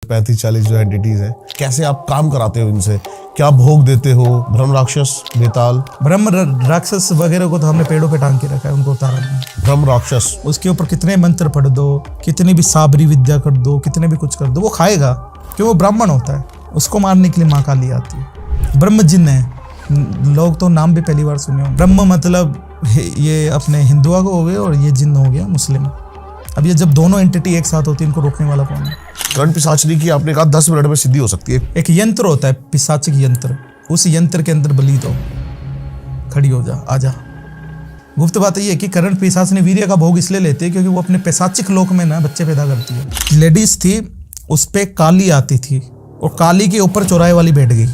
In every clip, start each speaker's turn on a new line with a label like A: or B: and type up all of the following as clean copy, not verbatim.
A: 35-40 जो एंटिटीज हैं, कैसे आप काम कराते हो इनसे? क्या भोग देते हो? ब्रह्म राक्षस, बेताल?
B: ब्रह्म राक्षस वगैरह को तो हमने पेड़ों पे टांग के रखा है, उनको उतारा नहीं।
A: ब्रह्म राक्षस,
B: उसके ऊपर कितने मंत्र पढ़ दो, कितनी भी साबरी विद्या कर दो, कितने भी कुछ कर दो, वो खाएगा, क्यों? वो ब्राह्मण होता है। उसको मारने के लिए माँ काली आती है। ब्रह्म जिन है, लोग तो नाम भी पहली बार सुने हो। ब्रह्म मतलब ये अपने हिंदुओं को हो गए और ये जिन हो गया मुस्लिम। अब ये जब दोनों एंटिटी एक साथ होती है, इनको रोकने वाला कौन है?
A: कर्ण पिशाचनी की आपने कहा 10 मिनट में सिद्धि हो सकती है।
B: एक यंत्र होता है पिशाचिक यंत्र, उस यंत्र के अंदर बलि दो, खड़ी हो जा, आजा। गुप्त बात ये है कि कर्ण पिशाचिनी वीर्य का भोग इसलिए लेते हैं क्योंकि वो अपने पिशाचिक लोक में ना बच्चे पैदा करती है। लेडीज थी, उस पे काली आती थी और काली के ऊपर चौराहे वाली बैठ गई।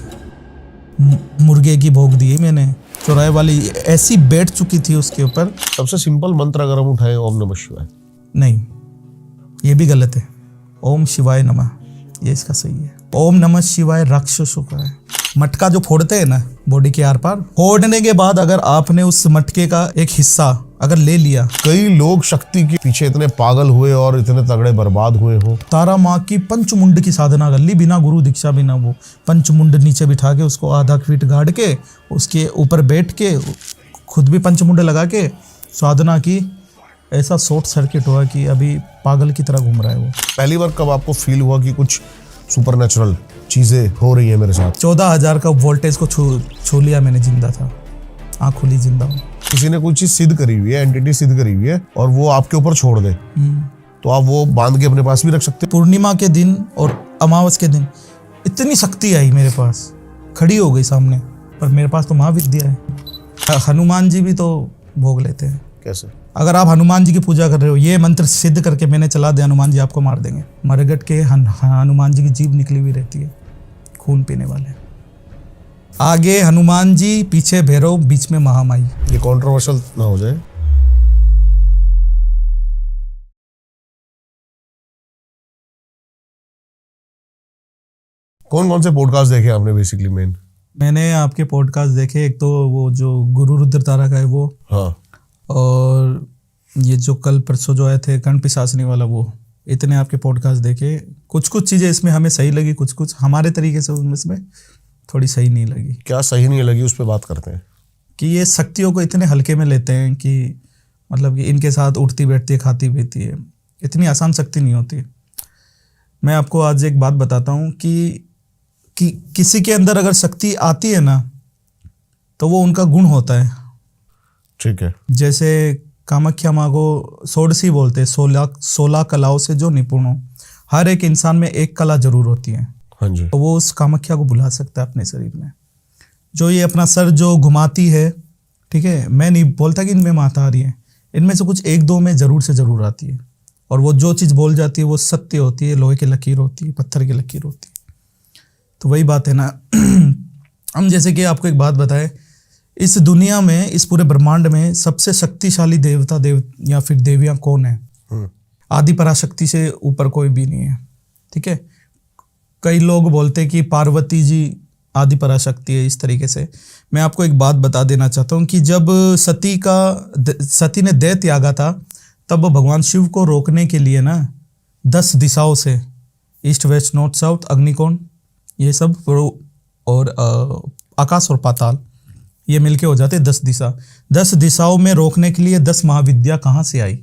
B: मुर्गे की भोग दी मैंने, चौराहे वाली ऐसी बैठ चुकी थी उसके ऊपर।
A: सबसे सिंपल मंत्र अगर हम उठाएं, ओम नमः शिवाय।
B: नहीं, ये भी गलत है। ओम शिवाय नमः, ये इसका सही है। ओम नमः शिवाय राक्षसों का है। मटका जो फोड़ते हैं ना बॉडी के आर पार, फोड़ने के बाद अगर आपने उस मटके का एक हिस्सा अगर ले लिया,
A: कई लोग शक्ति के पीछे इतने पागल हुए और इतने तगड़े बर्बाद हुए हो।
B: तारा माँ की पंचमुंड की साधना कर ली, बिना गुरु दीक्षा, बिना वो पंचमुंड नीचे बिठा के उसको आधा फीट गाड़ के उसके ऊपर बैठ के खुद भी पंचमुंड लगा के साधना की। ऐसा शॉर्ट सर्किट हुआ कि अभी पागल की तरह घूम रहा है वो।
A: पहली बार कब आपको फील हुआ कि कुछ सुपरनेचुरल चीजें हो रही है मेरे साथ?
B: 14,000 का वोल्टेज को छू लिया मैंने, जिंदा था, आँख खुली, जिंदा हूँ।
A: किसी ने कोई चीज सिद्ध करी हुई है, एंटिटी सिद्ध करी हुई है और वो आपके ऊपर छोड़ दे, तो आप वो बांध के अपने पास भी रख सकते हो।
B: पूर्णिमा के दिन और अमावस के दिन इतनी शक्ति आई मेरे पास, खड़ी हो गई सामने। पर मेरे पास तो महाविद्या है। हनुमान जी भी तो भोग लेते हैं।
A: कैसे?
B: अगर आप हनुमान जी की पूजा कर रहे हो, ये मंत्र सिद्ध करके मैंने चला दिया, हनुमान जी आपको मार देंगे। मरगट के हनुमान जी की जीभ निकली हुई रहती है, खून पीने वाले। आगे हनुमान जी, पीछे भैरव, बीच में महामाई।
A: ये कंट्रोवर्शियल ना हो जाए। कौन कौन से पॉडकास्ट देखे आपने बेसिकली?
B: मैंने आपके पॉडकास्ट देखे, एक तो वो जो गुरु रुद्र तारा का है वो,
A: हाँ, और
B: ये जो कल परसों जो आए थे कर्ण पिशाचिनी वाला, वो। इतने आपके पॉडकास्ट देखे। कुछ कुछ चीज़ें इसमें हमें सही लगी, कुछ कुछ हमारे तरीके से उनमें थोड़ी सही नहीं लगी।
A: क्या सही नहीं लगी, उस पर बात करते हैं।
B: कि ये शक्तियों को इतने हल्के में लेते हैं कि मतलब कि इनके साथ उठती बैठती है, खाती पीती है। इतनी आसान शक्ति नहीं होती। मैं आपको आज एक बात बताता हूँ कि किसी के अंदर अगर शक्ति आती है ना, तो वो उनका गुण होता है।
A: ठीक है।
B: जैसे कामाख्या माँ को षोडशी बोलते हैं, 16 कलाओं से जो निपुण हो। हर एक इंसान में एक कला जरूर होती है।
A: हाँ जी।
B: तो वो उस कामाख्या को बुला सकता है अपने शरीर में। जो ये अपना सर जो घुमाती है, ठीक है, मैं नहीं बोलता कि इनमें माता आ रही है, इनमें से कुछ एक दो में जरूर से जरूर आती है। और वो जो चीज़ बोल जाती है वो सत्य होती है, लोहे की लकीर होती है, पत्थर की लकीर होती है। तो वही बात है ना। हम जैसे कि आपको एक बात बताए, इस दुनिया में, इस पूरे ब्रह्मांड में सबसे शक्तिशाली देवता या फिर देवियां कौन है? आदि पराशक्ति से ऊपर कोई भी नहीं है। ठीक है। कई लोग बोलते हैं कि पार्वती जी आदि पराशक्ति है। इस तरीके से मैं आपको एक बात बता देना चाहता हूँ कि जब सती ने देह त्यागा था, तब भगवान शिव को रोकने के लिए ना 10 दिशाओं से, ईस्ट वेस्ट नॉर्थ साउथ अग्निकोण, ये सब, और आकाश और पाताल, ये मिलके हो जाते 10 दिशा। 10 दिशाओं में रोकने के लिए 10 महाविद्या कहाँ से आई?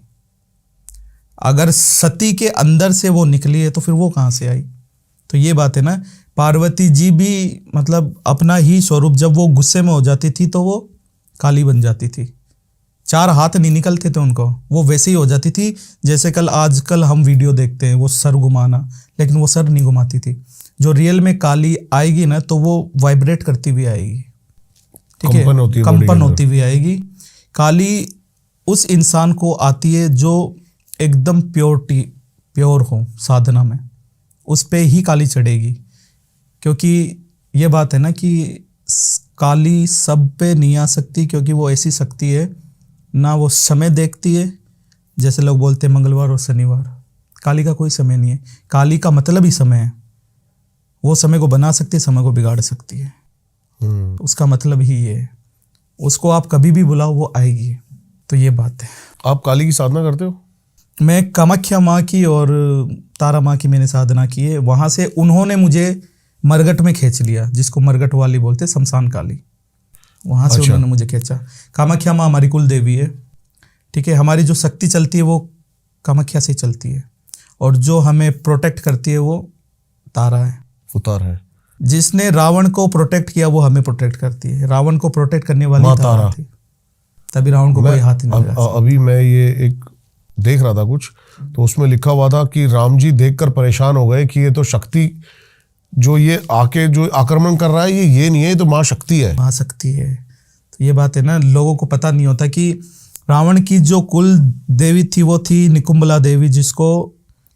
B: अगर सती के अंदर से वो निकली है तो फिर वो कहाँ से आई? तो ये बात है ना। पार्वती जी भी मतलब अपना ही स्वरूप, जब वो गुस्से में हो जाती थी तो वो काली बन जाती थी। 4 हाथ नहीं निकलते थे उनको, वो वैसे ही हो जाती थी जैसे आजकल हम वीडियो देखते हैं, वो सर घुमाना, लेकिन वो सर नहीं घुमाती थी। जो रियल में काली आएगी ना, तो वो वाइब्रेट करती हुई आएगी। ठीक है, कंपन होती हुई आएगी। काली उस इंसान को आती है जो एकदम प्योर हो साधना में, उस पे ही काली चढ़ेगी। क्योंकि ये बात है ना कि काली सब पे नहीं आ सकती, क्योंकि वो ऐसी शक्ति है ना, वो समय देखती है। जैसे लोग बोलते हैं मंगलवार और शनिवार, काली का कोई समय नहीं है। काली का मतलब ही समय है। वो समय को बना सकती है, समय को बिगाड़ सकती है। उसका मतलब ही ये है। उसको आप कभी भी बुलाओ, वो आएगी। तो ये बात है।
A: आप काली की साधना करते हो?
B: मैं कामाख्या माँ की और तारा माँ की मैंने साधना की है, वहाँ से उन्होंने मुझे मरगट में खींच लिया, जिसको मरगट वाली बोलते शमशान काली, वहाँ से
A: अच्छा।
B: उन्होंने मुझे खींचा। कामाख्या माँ हमारी कुल देवी है, ठीक है। हमारी जो शक्ति चलती है वो कामाख्या से चलती है, और जो हमें प्रोटेक्ट करती है वो तारा है।
A: उतार है।
B: जिसने रावण को प्रोटेक्ट किया वो हमें प्रोटेक्ट करती है। रावण को प्रोटेक्ट करने वाली
A: माँ
B: तारा
A: तारा
B: थी, तभी रावण को कोई हाथ नहीं लगा।
A: अभी मैं ये एक देख रहा था कुछ, तो उसमें लिखा हुआ था कि राम जी देखकर परेशान हो गए कि ये तो शक्ति जो ये आके जो आक्रमण कर रहा है ये नहीं है, ये तो माँ शक्ति है।
B: माँ शक्ति है। तो ये बात है ना, लोगों को पता नहीं होता कि रावण की जो कुल देवी थी वो थी निकुंबला देवी, जिसको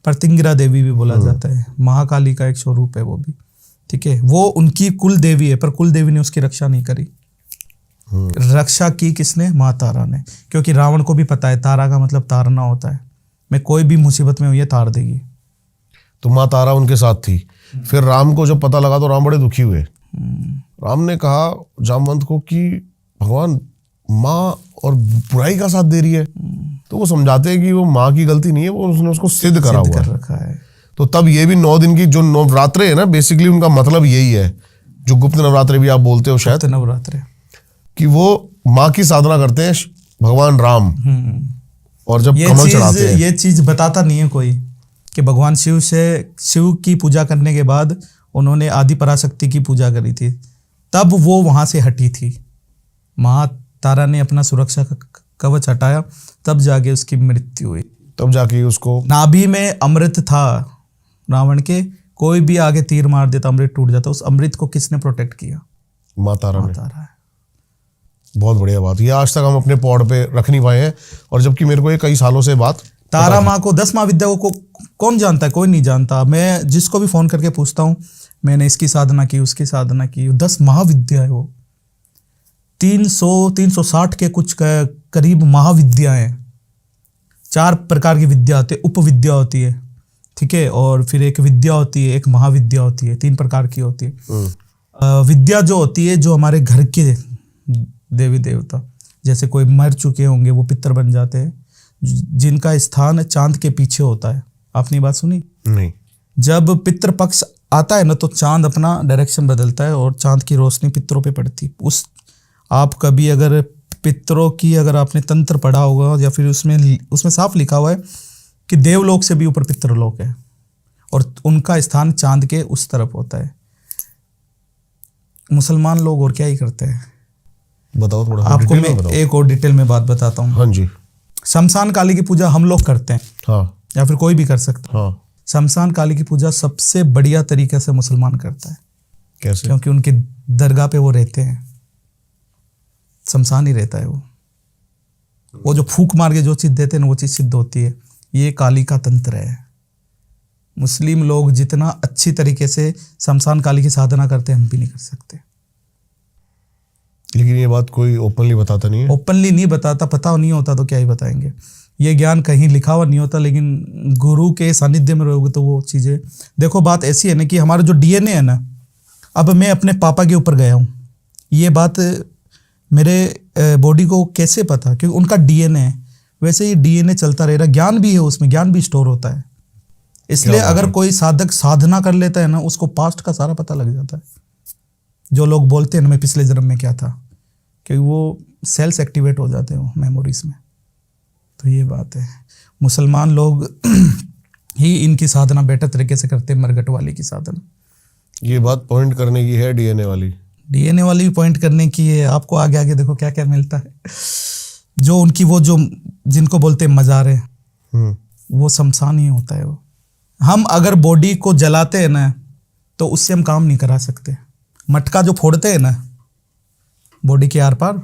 B: प्रतिंगिरा देवी भी बोला जाता है। महाकाली का एक स्वरूप है वो भी, ठीक है। वो उनकी कुल देवी है, पर कुल देवी ने उसकी रक्षा नहीं करी। रक्षा की किसने? माँ तारा ने, क्योंकि रावण को भी पता है तारा का मतलब तारना होता है। मैं कोई भी मुसीबत में हुई है तार देगी।
A: तो माँ तारा उनके साथ थी। फिर राम को जब पता लगा तो राम बड़े दुखी हुए। राम ने कहा जामवंत को कि भगवान माँ और बुराई का साथ दे रही है। तो वो समझाते हैं कि वो माँ की गलती नहीं है, वो उसने उसको सिद्ध करा हुआ
B: कर रखा है।
A: तो तब ये भी 9 दिन की जो नवरात्रे है ना, बेसिकली उनका मतलब यही है, जो गुप्त नवरात्रे भी आप बोलते हो शायद,
B: नवरात्रे,
A: कि वो माँ की साधना करते हैं भगवान राम। और जब कमल चढ़ाते हैं,
B: ये चीज बताता नहीं है कोई कि भगवान शिव की पूजा करने के बाद उन्होंने आदि पराशक्ति की पूजा करी थी, तब वो वहां से हटी थी। माँ तारा ने अपना सुरक्षा का कवच हटाया, तब जाके उसकी मृत्यु हुई।
A: तब जाके उसको
B: नाभि में अमृत था रावण के, कोई भी आगे तीर मार देता अमृत टूट जाता। उस अमृत को किसने प्रोटेक्ट किया?
A: माँ तारा ने।
B: तारा है।
A: बहुत बढ़िया बात, ये आज तक हम अपने पॉड पे रख नहीं पाए हैं, और जबकि मेरे को ये कई सालों से बात
B: तारा माँ को 10 महाविद्या को कौन जानता है? कोई नहीं जानता। मैं जिसको भी फोन करके पूछता हूँ, मैंने इसकी साधना की, उसकी साधना की। 10 महाविद्या है वो, 360 के कुछ करीब महाविद्या हैं। 4 प्रकार की विद्या होती है, उपविद्या होती है, ठीक है, और फिर एक विद्या होती है, एक महाविद्या होती है। 3 प्रकार की होती है। विद्या जो होती है, जो हमारे घर के देवी देवता, जैसे कोई मर चुके होंगे वो पितर बन जाते हैं, जिनका स्थान चांद के पीछे होता है। आपने बात सुनी?
A: नहीं।
B: जब पितृ पक्ष आता है ना, तो चांद अपना डायरेक्शन बदलता है और चांद की रोशनी पितरों पे पड़ती है। आप कभी अगर पितरों की अगर आपने तंत्र पढ़ा होगा, या फिर उसमें साफ लिखा हुआ है कि देवलोक से भी ऊपर पितृलोक है, और उनका स्थान चांद के उस तरफ होता है। मुसलमान लोग और क्या ही करते हैं,
A: बताओ थोड़ा
B: आपको मैं एक और डिटेल में बात बताता हूँ।
A: हाँ जी।
B: शमशान काली की पूजा हम लोग करते हैं,
A: हाँ,
B: या फिर कोई भी कर सकता है।
A: हाँ।
B: शमशान काली की पूजा सबसे बढ़िया तरीके से मुसलमान करता है।
A: कैसे?
B: क्योंकि उनके दरगाह पे वो रहते हैं, शमशान ही रहता है वो जो फूंक मार के जो चीज़ देते हैं ना, वो चीज़ सिद्ध होती है। ये काली का तंत्र है। मुस्लिम लोग जितना अच्छी तरीके से शमशान काली की साधना करते हैं, हम भी नहीं कर सकते।
A: लेकिन ये बात कोई ओपनली बताता नहीं है।
B: ओपनली नहीं बताता, पता नहीं होता तो क्या ही बताएंगे। ये ज्ञान कहीं लिखा हुआ नहीं होता, लेकिन गुरु के सानिध्य में रहोगे तो वो चीज़ें। देखो बात ऐसी है ना कि हमारा जो डीएनए है ना, अब मैं अपने पापा के ऊपर गया हूँ, ये बात मेरे बॉडी को कैसे पता? क्योंकि उनका डीएनए है। वैसे ही डीएनए चलता रहेगा, ज्ञान भी है उसमें, ज्ञान भी स्टोर होता है। इसलिए अगर कोई साधक साधना कर लेता है ना, उसको पास्ट का सारा पता लग जाता है। जो लोग बोलते हैं ना मैं पिछले जन्म में क्या था, क्योंकि वो सेल्स एक्टिवेट हो जाते हैं मेमोरीज में। तो ये बात है, मुसलमान लोग ही इनकी साधना बेटर तरीके से करते हैं, मरगट वाली की साधना।
A: ये बात पॉइंट करने की है, डीएनए वाली।
B: डीएनए वाली भी पॉइंट करने की है। आपको आगे आगे देखो क्या क्या मिलता है। जो उनकी वो जो जिनको बोलते हैं मज़ारे, वो शमशान ही होता है वो। हम अगर बॉडी को जलाते हैं ना, तो उससे हम काम नहीं करा सकते। मटका जो फोड़ते हैं ना बॉडी के आर पार,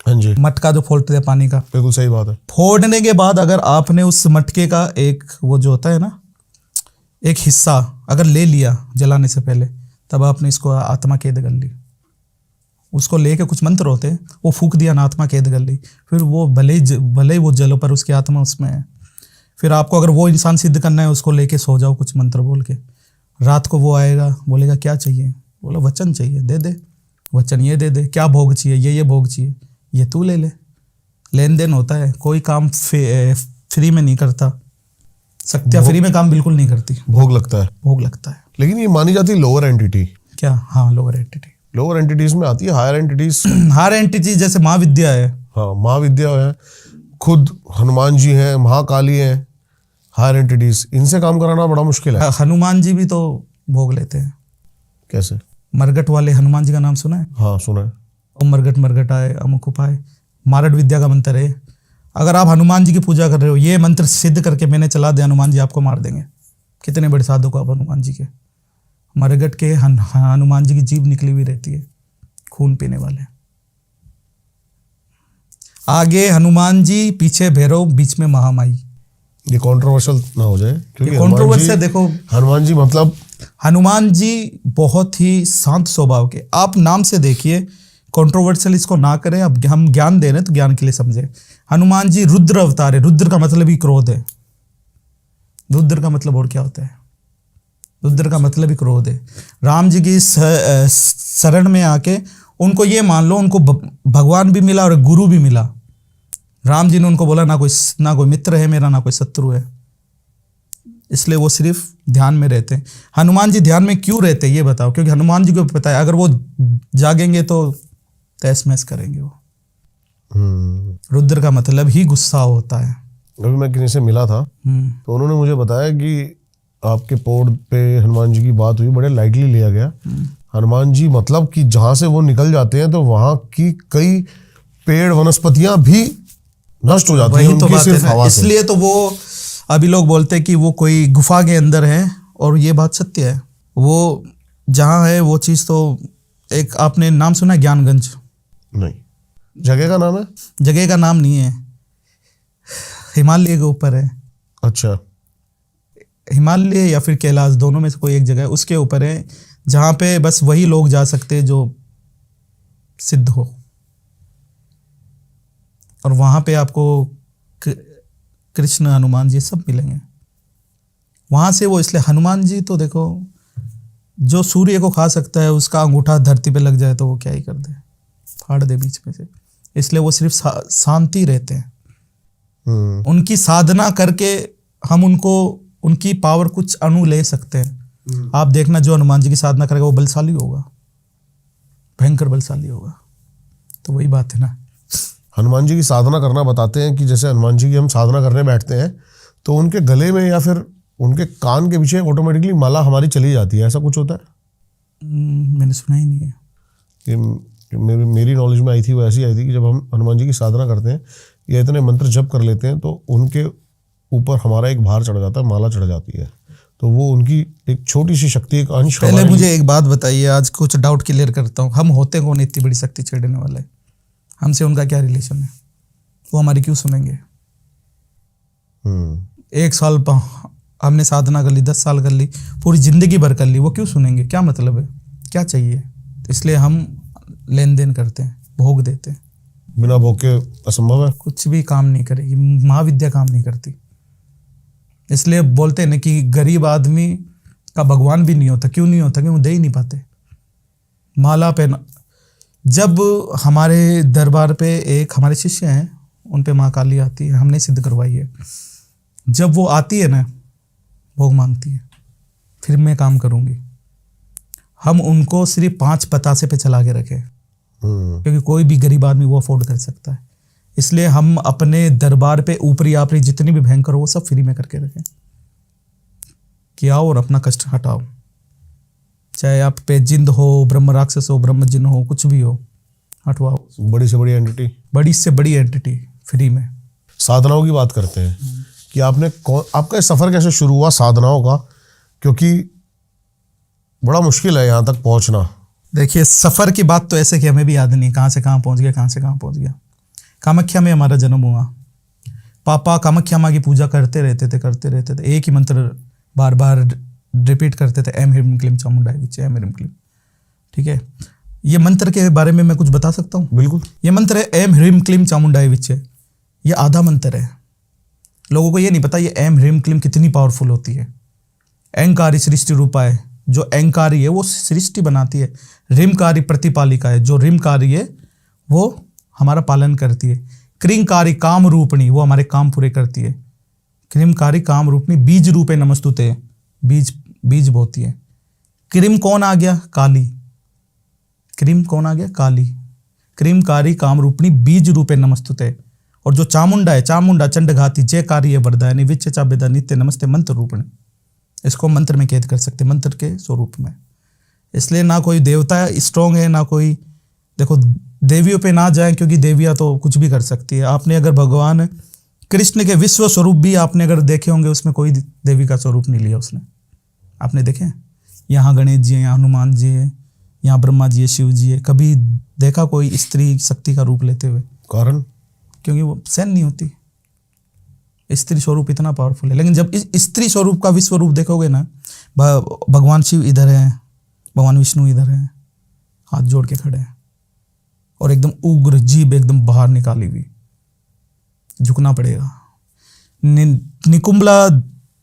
A: हाँ जी,
B: मटका जो फोड़ते हैं पानी का,
A: बिल्कुल सही बात है।
B: फोड़ने के बाद अगर आपने उस मटके का एक वो जो होता है ना, एक हिस्सा अगर ले लिया जलाने से पहले, तब आपने इसको आत्मा कैद कर ली। उसको लेके कुछ मंत्र होते हैं, वो फूंक दिया ना, आत्मा कैद कर ली। फिर वो भले ही वो जलो, पर उसकी आत्मा उसमें है। फिर आपको अगर वो इंसान सिद्ध करना है, उसको लेके सो जाओ कुछ मंत्र बोल के। रात को वो आएगा, बोलेगा क्या चाहिए, बोला वचन चाहिए, दे दे वचन, ये दे दे। क्या भोग चाहिए, ये भोग चाहिए, ये तू ले ले। लेन देन होता है, कोई काम फ्री में नहीं करता। शक्तियाँ फ्री में काम बिल्कुल नहीं करती,
A: भोग लगता है।
B: भोग लगता है।
A: लेकिन ये मानी जाती है लोअर एंटिटी।
B: क्या? हाँ, लोअर एंटिटी।
A: लोअर एंटिटीज में आती है, हायर एंटिटीज।
B: हायर एंटिटी जैसे महाविद्या है।
A: हाँ, महाविद्या है, खुद हनुमान जी हैं, महाकाली हैं, हायर एंटिटीज, इनसे काम कराना बड़ा मुश्किल है।
B: हनुमान जी भी तो भोग लेते हैं।
A: कैसे?
B: मरगट वाले हनुमान जी का नाम सुना है?
A: हाँ, सुना है।
B: ओम मरगट मरगट आए, अमुक उपाय, मारड विद्या का मंत्र है। अगर आप हनुमान जी की पूजा कर रहे हो, ये मंत्र सिद्ध करके मैंने चला दिया, हनुमान जी आपको मार देंगे। कितने बड़े साधु को आप हनुमान जी के। मरगट के हनुमान जी की जीभ निकली हुई रहती है, खून पीने वाले। आगे हनुमान जी, पीछे भैरव, बीच में महामाई।
A: ये कंट्रोवर्शियल ना हो जाए, क्योंकि
B: कंट्रोवर्शियल देखो,
A: हनुमान जी मतलब
B: हनुमान जी बहुत ही शांत स्वभाव के। आप नाम से देखिए, कंट्रोवर्शियल इसको ना करें। अब हम ज्ञान दे रहे हैं तो ज्ञान के लिए समझे। हनुमान जी रुद्र अवतार है। रुद्र का मतलब ही क्रोध है। रुद्र का मतलब और क्या होता है? रुद्र का मतलब ही क्रोध है। राम जी की शरण में आके उनको ये मान लो, उनको भगवान भी मिला और गुरु भी मिला। राम जी ने उनको बोला, ना कोई मित्र है मेरा, ना कोई शत्रु है। इसलिए वो सिर्फ ध्यान में रहते हैं। हनुमान जी ध्यान में क्यों रहते हैं ये बताओ? क्योंकि हनुमान जी को पता है, अगर वो जागेंगे तो तहस महस करेंगे वो। रुद्र का मतलब ही गुस्सा होता है।
A: अभी मैं किसी से मिला था तो उन्होंने मुझे बताया कि आपके पोर्ड पे हनुमान जी की बात हुई, बड़े लाइटली लिया गया। हनुमान जी मतलब कि जहां से वो निकल जाते हैं तो वहां की कई पेड़ वनस्पतियां भी नष्ट हो जाती हैं उनकी सिर्फ हवा से।
B: इसलिए तो वो अभी लोग बोलते हैं कि वो कोई गुफा के अंदर है, और ये बात सत्य है। वो जहाँ है वो चीज़ तो एक, आपने नाम सुना है ज्ञानगंज?
A: नहीं। जगह का नाम है?
B: जगह का नाम नहीं है, हिमालय के ऊपर है।
A: अच्छा।
B: हिमालय या फिर कैलाश, दोनों में से कोई एक जगह है, उसके ऊपर है, जहाँ पे बस वही लोग जा सकते हैं जो सिद्ध हो। और वहाँ पे आपको कृष्ण, हनुमान जी सब मिलेंगे वहाँ से। वो इसलिए हनुमान जी तो देखो, जो सूर्य को खा सकता है उसका अंगूठा धरती पे लग जाए तो वो क्या ही कर दे, फाड़ दे बीच में से। इसलिए वो सिर्फ शांति रहते हैं। उनकी साधना करके हम उनकी पावर कुछ अणु ले सकते हैं। आप देखना, जो हनुमान जी की साधना करेगा वो बलशाली होगा, भयंकर बलशाली होगा। तो वही बात है ना,
A: हनुमान जी की साधना करना बताते हैं कि जैसे हनुमान जी की हम साधना करने बैठते हैं तो उनके गले में या फिर उनके कान के पीछे ऑटोमेटिकली माला हमारी चली जाती है, ऐसा कुछ होता है?
B: मैंने सुना ही नहीं है।
A: ये मेरी नॉलेज में आई थी, वो ऐसी आई थी कि जब हम हनुमान जी की साधना करते हैं या इतने मंत्र जप कर लेते हैं तो उनके ऊपर हमारा एक भार चढ़ जाता है, माला चढ़ जाती है। तो वो उनकी एक छोटी सी शक्ति, एक अंश।
B: पहले मुझे एक बात बताइए, आज कुछ डाउट क्लियर करता हूँ। हम होते कौन इतनी बड़ी शक्ति छेड़ने वाले? हमसे उनका क्या रिलेशन है? वो हमारी क्यों सुनेंगे? 1 साल हमने साधना कर ली, 10 साल कर ली, पूरी जिंदगी भर कर ली, वो क्यों सुनेंगे? क्या मतलब है? क्या चाहिए? इसलिए हम लेन देन करते हैं, भोग देते हैं।
A: बिना भोग के असंभव है,
B: कुछ भी काम नहीं करेगी महाविद्या, काम नहीं करती। इसलिए बोलते हैं ना कि गरीब आदमी का भगवान भी नहीं होता। क्यों नहीं होता? क्यों? दे ही नहीं पाते। माला पहना, जब हमारे दरबार पे एक हमारे शिष्य हैं, उन पे माँ काली आती है, हमने सिद्ध करवाई है। जब वो आती है ना, भोग मांगती है, फिर मैं काम करूँगी, हम उनको सिर्फ 5 पतासे पे चला के रखें, क्योंकि कोई भी गरीब आदमी वो अफोर्ड कर सकता है। इसलिए हम अपने दरबार पे ऊपरी आपरी जितनी भी भयंकर हो वो सब फ्री में करके रखें कि आओ और अपना कष्ट हटाओ। चाहे आप पे जिंद हो, ब्रह्म राक्षस हो, ब्रह्म जिन हो, कुछ भी हो, हटवाओ।
A: बड़ी से बड़ी एंटिटी,
B: बड़ी से बड़ी एंटिटी फ्री में।
A: साधनाओं की बात करते हैं कि आपका सफर कैसे शुरू हुआ साधनाओं का? क्योंकि बड़ा मुश्किल है यहाँ तक पहुँचना।
B: देखिए, सफर की बात तो ऐसे कि हमें भी याद नहीं कहाँ से कहाँ पहुँच गया, कहाँ से कहाँ पहुँच गया। कामाख्या में हमारा जन्म हुआ। पापा कामाख्या माँ की पूजा करते रहते थे। एक ही मंत्र बार बार रिपीट करते थे, एम ह्रीम क्लीम चामुंडाय विचे, एम ह्रीम क्लीम। ठीक है, ये मंत्र के बारे में मैं कुछ बता सकता हूँ?
A: बिल्कुल।
B: ये मंत्र है एम ह्रीम क्लीम चामुंडाय विचे। ये आधा मंत्र है। लोगों को ये नहीं पता ये एम ह्रीम क्लीम कितनी पावरफुल होती है। अहंकारी सृष्टि रूपाय, जो अहंकारी है वो सृष्टि बनाती है। ह्रीमकारी प्रतिपालिका है, जो ह्रीमकारी है वो हमारा पालन करती है। क्रींकारी काम रूपणी, वो हमारे काम पूरे करती है। क्रीमकारी काम रूपनी बीज रूपे नमस्तुते, बीज बीज बोती है। क्रीम कौन आ गया? काली। क्रीम कौन आ गया? काली। क्रीमकारी काम रूपनी बीज रूपे नमस्तुते। और जो चामुंडा है, चामुंडा चंडघाती जयकारी है वरदायनी विच्च चाबेदा नित्य नमस्ते मंत्र रूपण। इसको मंत्र में कैद कर सकते, मंत्र के स्वरूप में। इसलिए ना कोई देवता स्ट्रोंग है, ना कोई, देखो देवियों पे ना जाएं, क्योंकि देवियां तो कुछ भी कर सकती है। आपने अगर भगवान कृष्ण के विश्व स्वरूप भी आपने अगर देखे होंगे, उसमें कोई देवी का स्वरूप नहीं लिया उसने। आपने देखे? यहाँ गणेश जी है, यहाँ हनुमान जी है, यहाँ ब्रह्मा जी है, शिव जी है। कभी देखा कोई स्त्री शक्ति का रूप लेते हुए?
A: कारण?
B: क्योंकि वो सहन नहीं होती। स्त्री स्वरूप इतना पावरफुल है। लेकिन जब इस स्त्री स्वरूप का विश्व रूप देखोगे ना, भगवान शिव इधर है, भगवान विष्णु इधर है, हाथ जोड़ के खड़े हैं, और एकदम उग्र जीभ एकदम बाहर निकाली हुई, झुकना पड़ेगा। निकुंबला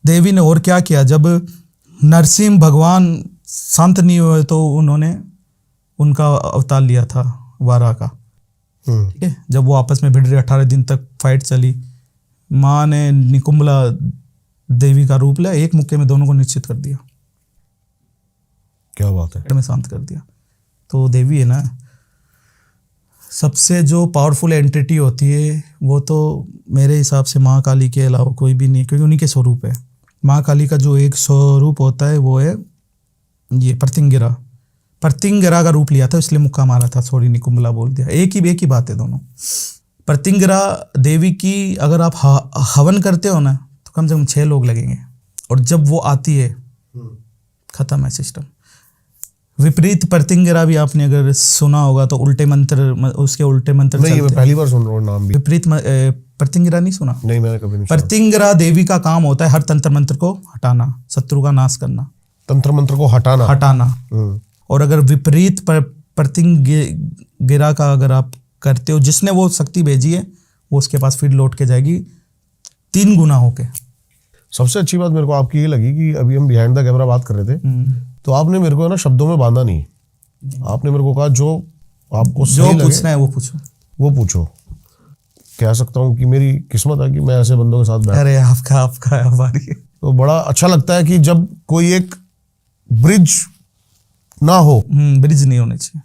B: देवी ने और क्या किया? जब नरसिंह भगवान शांत नहीं हुए तो उन्होंने उनका अवतार लिया था वारा का। ठीक है, जब वो आपस में भिड़ रहे, 18 दिन तक फाइट चली, माँ ने निकुंबला देवी का रूप लिया, एक मुक्के में दोनों को निश्चित कर दिया।
A: क्या बात है।
B: में शांत कर दिया। तो देवी है ना, सबसे जो पावरफुल एंटिटी होती है वो तो मेरे हिसाब से माँ काली के अलावा कोई भी नहीं, क्योंकि उन्हीं के स्वरूप है। माँ काली का जो एक स्वरूप होता है वो है ये प्रत्यंगिरा। प्रत्यंगिरा का रूप लिया था, इसलिए मुक्का मारा था, सॉरी निकुंबला बोल दिया। एक ही बात है दोनों। प्रत्यंगिरा देवी की अगर आप हवन करते हो ना, तो कम से कम 6 लोग लगेंगे, और जब वो आती है खत्म है सिस्टम। विपरीत प्रत्यंगिरा भी आपने अगर सुना होगा तो उल्टे मंत्र, उसके उल्टे मंत्र
A: नहीं, मैं पहली बार सुन रहा हूँ नाम भी।
B: विपरीत प्रत्यंगिरा नहीं सुना?
A: नहीं, मैंने कभी नहीं सुना।
B: प्रत्यंगिरा देवी का काम होता है हर तंत्र मंत्र को हटाना, शत्रु का नाश करना,
A: तंत्र मंत्र को हटाना।
B: और अगर विपरीत प्रत्यंगिरा का अगर आप करते हो, जिसने वो शक्ति भेजी है वो उसके पास फिर लौट के जाएगी 3 गुना होके।
A: सबसे अच्छी बात मेरे को आपकी ये लगी कि अभी हम बिहाइंड द कैमरा बात कर रहे थे, तो आपने मेरे को ना शब्दों में बांधा नहीं। आपने मेरे को कहा जो आपको
B: जो पूछना है वो पूछो,
A: वो पूछो। कह सकता हूँ कि मेरी किस्मत है कि मैं ऐसे बंदों के साथ बैठ।
B: अरे आपका हमारी।
A: तो बड़ा अच्छा लगता है कि जब कोई एक ब्रिज ना हो।
B: ब्रिज नहीं होने चाहिए।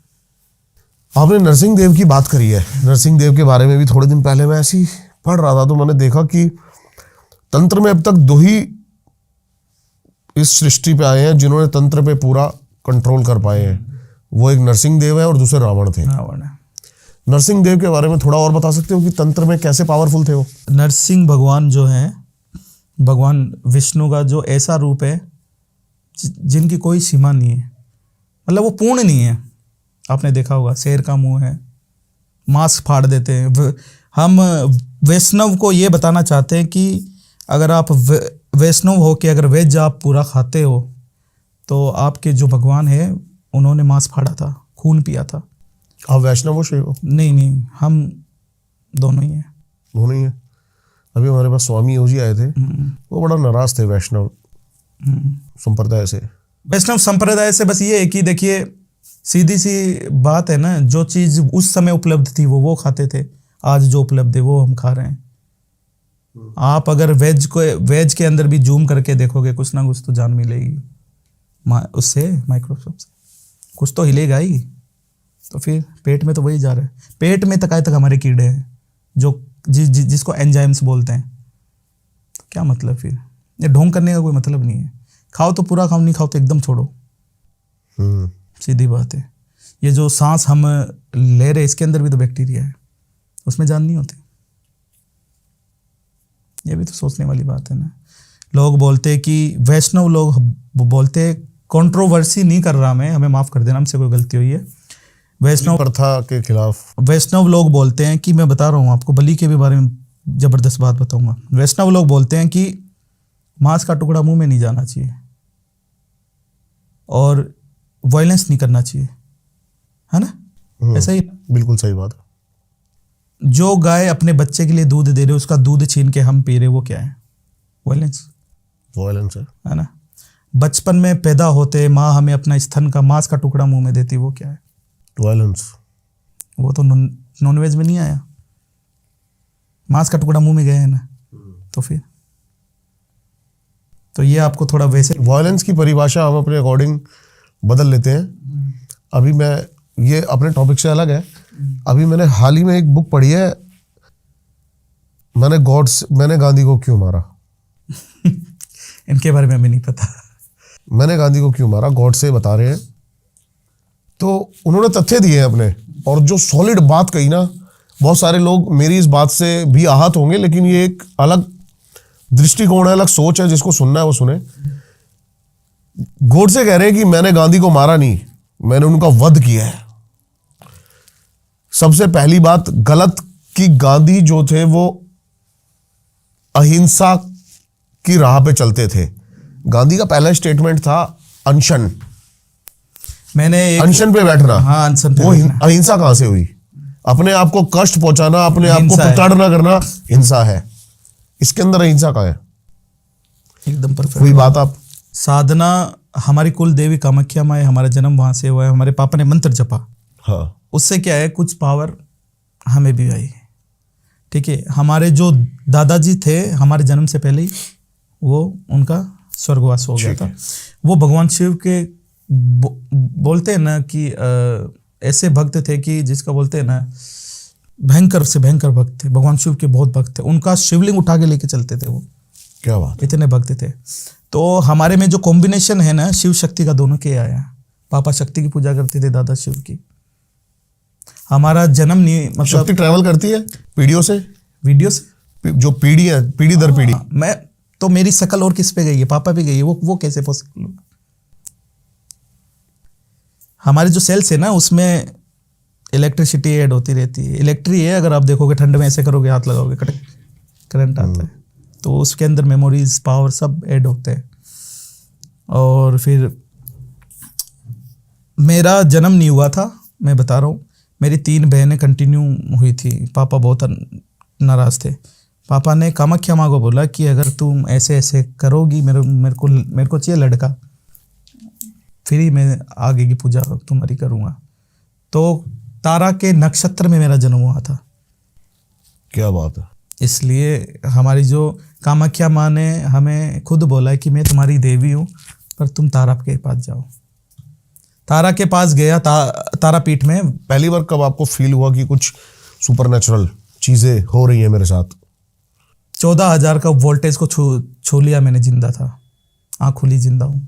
A: आपने नरसिंह देव की बात करी है, नरसिंह देव के बारे में भी थोड़े दिन पहले मैं ऐसे ही पढ़ रहा था, तो मैंने देखा कि तंत्र में अब तक 2 ही इस सृष्टि पे आए हैं जिन्होंने तंत्र पे पूरा कंट्रोल कर पाए हैं। वो एक नरसिंह देव है और दूसरे रावण थे।
B: रावण है।
A: नरसिंह देव के बारे में थोड़ा और बता सकते हो कि तंत्र में कैसे पावरफुल थे वो?
B: नरसिंह भगवान जो है, भगवान विष्णु का जो ऐसा रूप है जिनकी कोई सीमा नहीं है, मतलब वो पूर्ण नहीं है। आपने देखा होगा शेर का मुंह है, मांस फाड़ देते हैं। हम वैष्णव को ये बताना चाहते हैं कि अगर आप वैष्णव हो कि अगर वेज आप पूरा खाते हो, तो आपके जो भगवान है उन्होंने मांस फाड़ा था, खून पिया था।
A: आप वैष्णव हो, शिव हो?
B: नहीं, हम दोनों ही हैं।
A: दोनों ही है। अभी हमारे पास स्वामी ओजी आए थे, वो बड़ा नाराज थे वैष्णव संप्रदाय से।
B: वैष्णव संप्रदाय से बस ये है कि देखिए सीधी सी बात है ना, जो चीज़ उस समय उपलब्ध थी वो खाते थे, आज जो उपलब्ध है वो हम खा रहे हैं। आप अगर वेज के अंदर भी जूम करके देखोगे, कुछ ना कुछ तो जान मिलेगी उससे, माइक्रोस्कोप से कुछ तो हिलेगा ही। तो फिर पेट में तो वही जा रहा है। पेट में तक हमारे कीड़े हैं जो जिसको एंजाइम्स बोलते हैं। तो क्या मतलब? फिर ये ढोंग करने का कोई मतलब नहीं है। खाओ तो पूरा खाओ, नहीं खाओ तो एकदम छोड़ो। सीधी बात है। ये जो सांस हम ले रहे इसके अंदर भी तो बैक्टीरिया है, उसमें जान नहीं होती। ये भी तो सोचने वाली बात है ना। लोग बोलते हैं कि वैष्णव लोग बोलते हैं, कंट्रोवर्सी नहीं कर रहा मैं, हमें माफ़ कर देना, हमसे कोई गलती हुई है। वैष्णव
A: प्रथा के खिलाफ
B: वैष्णव लोग बोलते हैं कि, मैं बता रहा हूँ आपको, बलि के भी बारे में ज़बरदस्त बात बताऊंगा। वैष्णव लोग बोलते हैं कि मांस का टुकड़ा मुंह में नहीं जाना चाहिए और वायलेंस नहीं करना चाहिए, है ना? ऐसा ही
A: बिल्कुल सही बात है।
B: जो गाय अपने बच्चे के लिए दूध दे रहे, उसका दूध छीन के हम पी रहे, वो क्या है? वायलेंस है ना? बचपन में पैदा होते माँ हमें अपना स्तन का मांस का टुकड़ा मुंह में देती, वो क्या है?
A: वायलेंस।
B: वो तो नॉनवेज में नहीं आया, मांस का टुकड़ा मुंह में गया है ना। तो फिर तो ये आपको थोड़ा वैसे
A: वायलेंस की परिभाषा हम अपने अकॉर्डिंग बदल लेते हैं। अभी मैं, ये अपने टॉपिक से अलग है, अभी मैंने हाल ही में एक बुक पढ़ी है, मैंने गांधी को क्यों मारा।
B: इनके बारे में हमें नहीं पता।
A: मैंने गांधी को क्यों मारा, गॉड से बता रहे हैं। तो उन्होंने तथ्य दिए हैं अपने, और जो सॉलिड बात कही ना, बहुत सारे लोग मेरी इस बात से भी आहत होंगे, लेकिन ये एक अलग दृष्टिकोण है, अलग सोच है, जिसको सुनना है वो सुने। गोडसे कह रहे हैं कि मैंने गांधी को मारा नहीं, मैंने उनका वध किया है। सबसे पहली बात गलत कि गांधी जो थे वो अहिंसा की राह पे चलते थे। गांधी का पहला स्टेटमेंट था अनशन, अनशन पे बैठना।
B: हाँ, अनशन पे
A: वो
B: बैठना।
A: अहिंसा कहां से हुई? अपने आप को कष्ट पहुंचाना, अपने आप को प्रताड़ना करना हिंसा है। इसके अंदर अहिंसा कहां है?
B: एकदम परफेक्ट।
A: कोई बात आप
B: साधना, हमारी कुल देवी कामाख्या माँ है, हमारा जन्म वहां से हुआ है, हमारे पापा ने मंत्र जपा,
A: हाँ
B: उससे क्या है कुछ पावर हमें भी आई। ठीक है, हमारे जो दादाजी थे हमारे जन्म से पहले ही वो उनका स्वर्गवास हो गया था। वो भगवान शिव के बोलते हैं ना कि ऐसे भक्त थे कि जिसका बोलते हैं ना भयंकर से भयंकर भक्त थे, भगवान शिव के बहुत भक्त थे। उनका शिवलिंग उठा के लेके चलते थे वो,
A: क्या बात,
B: इतने भक्त थे। तो हमारे में जो कॉम्बिनेशन है ना शिव शक्ति का, दोनों के आया। पापा शक्ति की पूजा करते थे, दादा शिव की। हमारा जन्म नहीं मतलब
A: शक्ति ट्रैवल करती है पीढ़ियों से,
B: वीडियो से,
A: जो पीढ़ी है, पीढ़ी दर पीढ़ी।
B: मैं तो मेरी शकल और किस पे गई है? पापा पे गई है। वो कैसे पॉसिबल होगा? हमारे जो सेल्स है ना उसमें इलेक्ट्रिसिटी ऐड होती रहती है। इलेक्ट्रिक है, अगर आप देखोगे ठंड में ऐसे करोगे, हाथ लगाओगे, करंट आता है। तो उसके अंदर मेमोरीज, पावर सब ऐड होते हैं। और फिर मेरा जन्म नहीं हुआ था, मैं बता रहा हूँ, मेरी 3 बहनें कंटिन्यू हुई थी। पापा बहुत नाराज थे। पापा ने कामाख्या माँ को बोला कि अगर तुम ऐसे ऐसे करोगी, मेरे को चाहिए लड़का, फिर ही मैं आगे की पूजा तुम्हारी करूँगा। तो तारा के नक्षत्र में मेरा जन्म हुआ था।
A: क्या बात है।
B: इसलिए हमारी जो कामाख्या माँ ने हमें खुद बोला है कि मैं तुम्हारी देवी हूँ, पर तुम तारा के पास जाओ। तारा के पास गया, तारापीठ में।
A: पहली बार कब आपको फील हुआ कि कुछ सुपरनेचुरल चीजें हो रही है मेरे साथ?
B: 14,000 का वोल्टेज को छू लिया मैंने, जिंदा था, आँख खुली, जिंदा हूँ।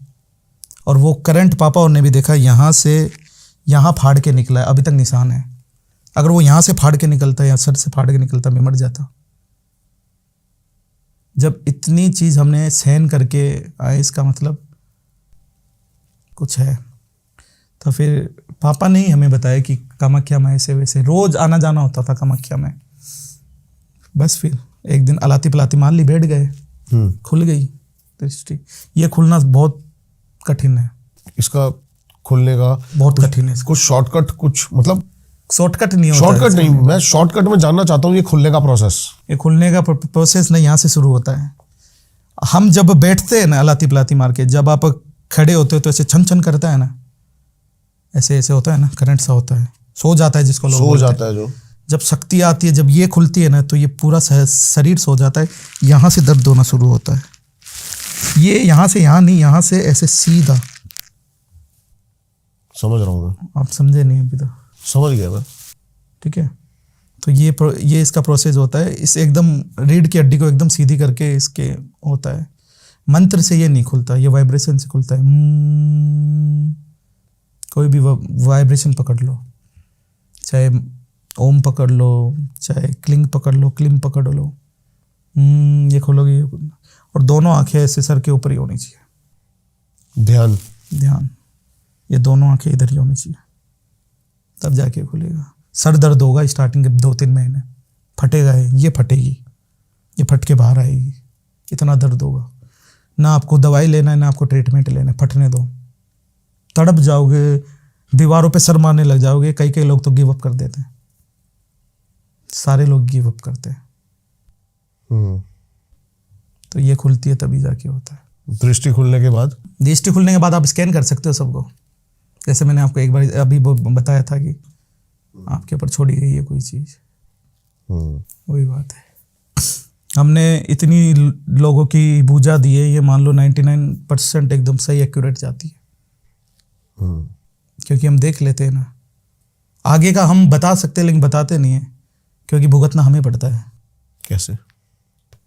B: और वो करंट पापा और ने भी देखा, यहाँ से यहाँ फाड़ के निकला है, अभी तक निशान है। अगर वो यहाँ से फाड़ के निकलता या सर से फाड़ के निकलता, मैं मर जाता। जब इतनी चीज़ हमने सहन करके आए, इसका मतलब कुछ है। तो फिर पापा ने ही हमें बताया कि कामाख्या में ऐसे वैसे रोज आना जाना होता था कामाख्या में। बस फिर एक दिन अलाती पलाती मान ली, बैठ गए, खुल गई दृष्टि। ये खुलना बहुत कठिन है,
A: इसका खुलने का
B: बहुत कठिन है।
A: कुछ शॉर्टकट, कुछ मतलब
B: शॉर्टकट नहीं होता।
A: शॉर्टकट नहीं, मैं शॉर्टकट में जानना चाहता हूँ ये खुलने का प्रोसेस।
B: ये खुलने का प्रोसेस नहीं, यहाँ से शुरू होता है। हम जब बैठते हैं ना अलाती पलाती मार के, जब आप खड़े होते हो तो ऐसे छन छन करता है ना, ऐसे ऐसे होता है ना, करंट सा होता है, सो जाता है जिसको लोग
A: सो
B: बोलते हैं।
A: जाता है जो।
B: जब शक्ति आती है, जब ये खुलती है ना, तो ये पूरा शरीर सो जाता है। यहाँ से दर्द होना शुरू होता है। ये यहाँ से यहाँ नहीं, यहाँ से ऐसे सीधा।
A: समझ रहा हूँ मैं।
B: आप समझे नहीं अभी तो?
A: समझ गया मैं।
B: ठीक है, तो ये इसका प्रोसेस होता है। इस एकदम रीढ़ की हड्डी को एकदम सीधी करके इसके होता है। मंत्र से ये नहीं खुलता, ये वाइब्रेशन से खुलता है। कोई भी वाइब्रेशन पकड़ लो, चाहे ओम पकड़ लो, चाहे क्लिंग पकड़ लो, क्लिम पकड़ लो, ये खोलोगे। और दोनों आंखें ऐसे सर के ऊपर ही होनी चाहिए। ध्यान, ये दोनों आंखें इधर ही होनी चाहिए, तब जाके खुलेगा। सर दर्द होगा स्टार्टिंग के 2-3 महीने, फटेगा, ये फटेगी, ये फट के बाहर आएगी, इतना दर्द होगा। ना आपको दवाई लेना है, ना आपको ट्रीटमेंट लेना है, फटने दो। तड़प जाओगे, दीवारों पे सर मारने लग जाओगे। कई लोग तो गिव अप कर देते हैं, सारे लोग गिव अप करते हैं। तो ये खुलती है तभी जाके होता है।
A: दृष्टि खुलने के बाद?
B: दृष्टि खुलने के बाद आप स्कैन कर सकते हो सबको। जैसे मैंने आपको एक बार अभी बताया था कि आपके ऊपर छोड़ी गई है कोई चीज, वही बात है। हमने इतनी लोगों की पूजा दी है, ये मान लो 99% एकदम सही एक्यूरेट जाती है, क्योंकि हम देख लेते हैं ना। आगे का हम बता सकते हैं लेकिन बताते नहीं है, क्योंकि भुगतना हमें पड़ता है।
A: कैसे?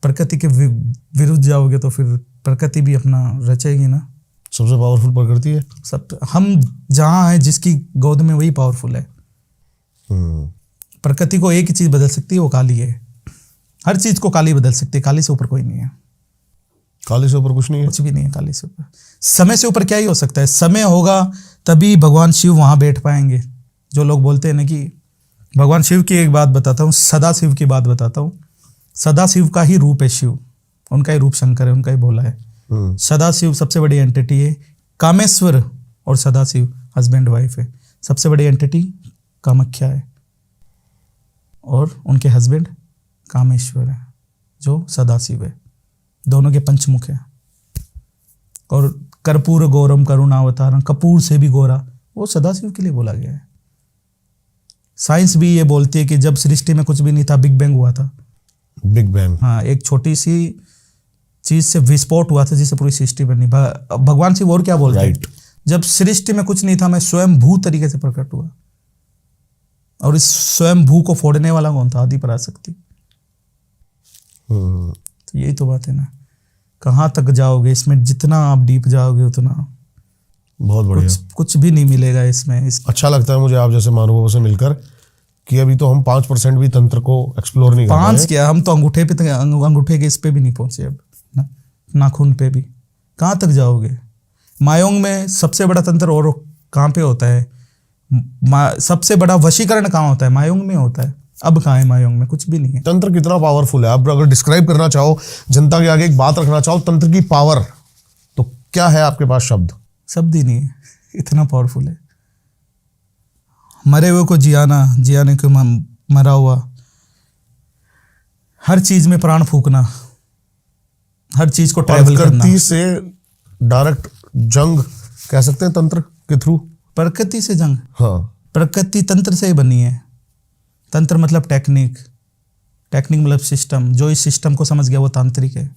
B: प्रकृति के विरुद्ध जाओगे तो फिर प्रकृति भी अपना रचेगी ना।
A: सबसे पावरफुल प्रकृति है।
B: सब हम जहाँ हैं, जिसकी गोद में, वही पावरफुल है। प्रकृति को एक ही चीज बदल सकती है, वो काली है। हर चीज को काली बदल सकती है, काली से ऊपर कोई नहीं है।
A: काली से ऊपर कुछ नहीं है,
B: कुछ भी नहीं है काली से ऊपर। समय से ऊपर क्या ही हो सकता है? समय होगा तभी भगवान शिव वहां बैठ पाएंगे। जो लोग बोलते हैं ना कि भगवान शिव की एक बात बताता हूँ, सदा शिव की बात बताता हूँ। सदा शिव का ही रूप है शिव, उनका ही रूप शंकर है, उनका ही भोला है। सदा शिव सबसे बड़ी एंटिटी है। कामेश्वर और सदा शिव हस्बैंड वाइफ है। सबसे बड़ी एंटिटी कामाख्या है और उनके हस्बैंड कामेश्वर है, जो सदाशिव है। दोनों के पंचमुख है। और कर्पूर गौरम करुणावतारम, कपूर से भी गोरा, वो सदाशिव के लिए बोला गया है। साइंस भी ये बोलती है कि जब सृष्टि में कुछ भी नहीं था, बिग बैंग हुआ था।
A: बिग बैंग,
B: हाँ, एक छोटी सी चीज से विस्फोट हुआ था जिससे पूरी सृष्टि बनी। भगवान शिव और क्या बोलते हैं? जब सृष्टि में कुछ नहीं था, मैं स्वयं भू तरीके से प्रकट हुआ। और इस स्वयं भू को फोड़ने वाला कौन था? आदि पराशक्ति। तो यही तो बात है ना। कहाँ तक जाओगे इसमें? जितना आप डीप जाओगे उतना
A: बहुत बढ़िया।
B: कुछ भी नहीं मिलेगा इसमें।
A: अच्छा लगता है मुझे आप जैसे महानुभावों से मिलकर कि अभी तो हम 5% भी तंत्र को एक्सप्लोर नहीं कर रहे हैं।
B: 5 क्या, हम तो अंगूठे के इस पे भी नहीं पहुंचे अब, नाखून पे भी। कहाँ तक जाओगे? मायोंग में सबसे बड़ा तंत्र और कहाँ पे होता है? सबसे बड़ा वशीकरण कहाँ होता है? मायोंग में होता है। अब कहाँ है मायोंग में? कुछ भी नहीं है।
A: तंत्र कितना पावरफुल है? आप अगर डिस्क्राइब करना चाहो, जनता के आगे एक बात रखना चाहो तंत्र की पावर, तो क्या है आपके पास शब्द?
B: शब्द ही नहीं है, इतना पावरफुल है। मरे हुए को जियाने को मरा हुआ, हर चीज में प्राण फूकना, हर चीज को ट्रैवल करना।
A: प्रकृति से डायरेक्ट जंग कह सकते हैं तंत्र के थ्रू।
B: प्रकृति से जंग?
A: हाँ,
B: प्रकृति तंत्र से ही बनी है। तंत्र मतलब टेक्निक मतलब सिस्टम। जो इस सिस्टम को समझ गया वो तांत्रिक है।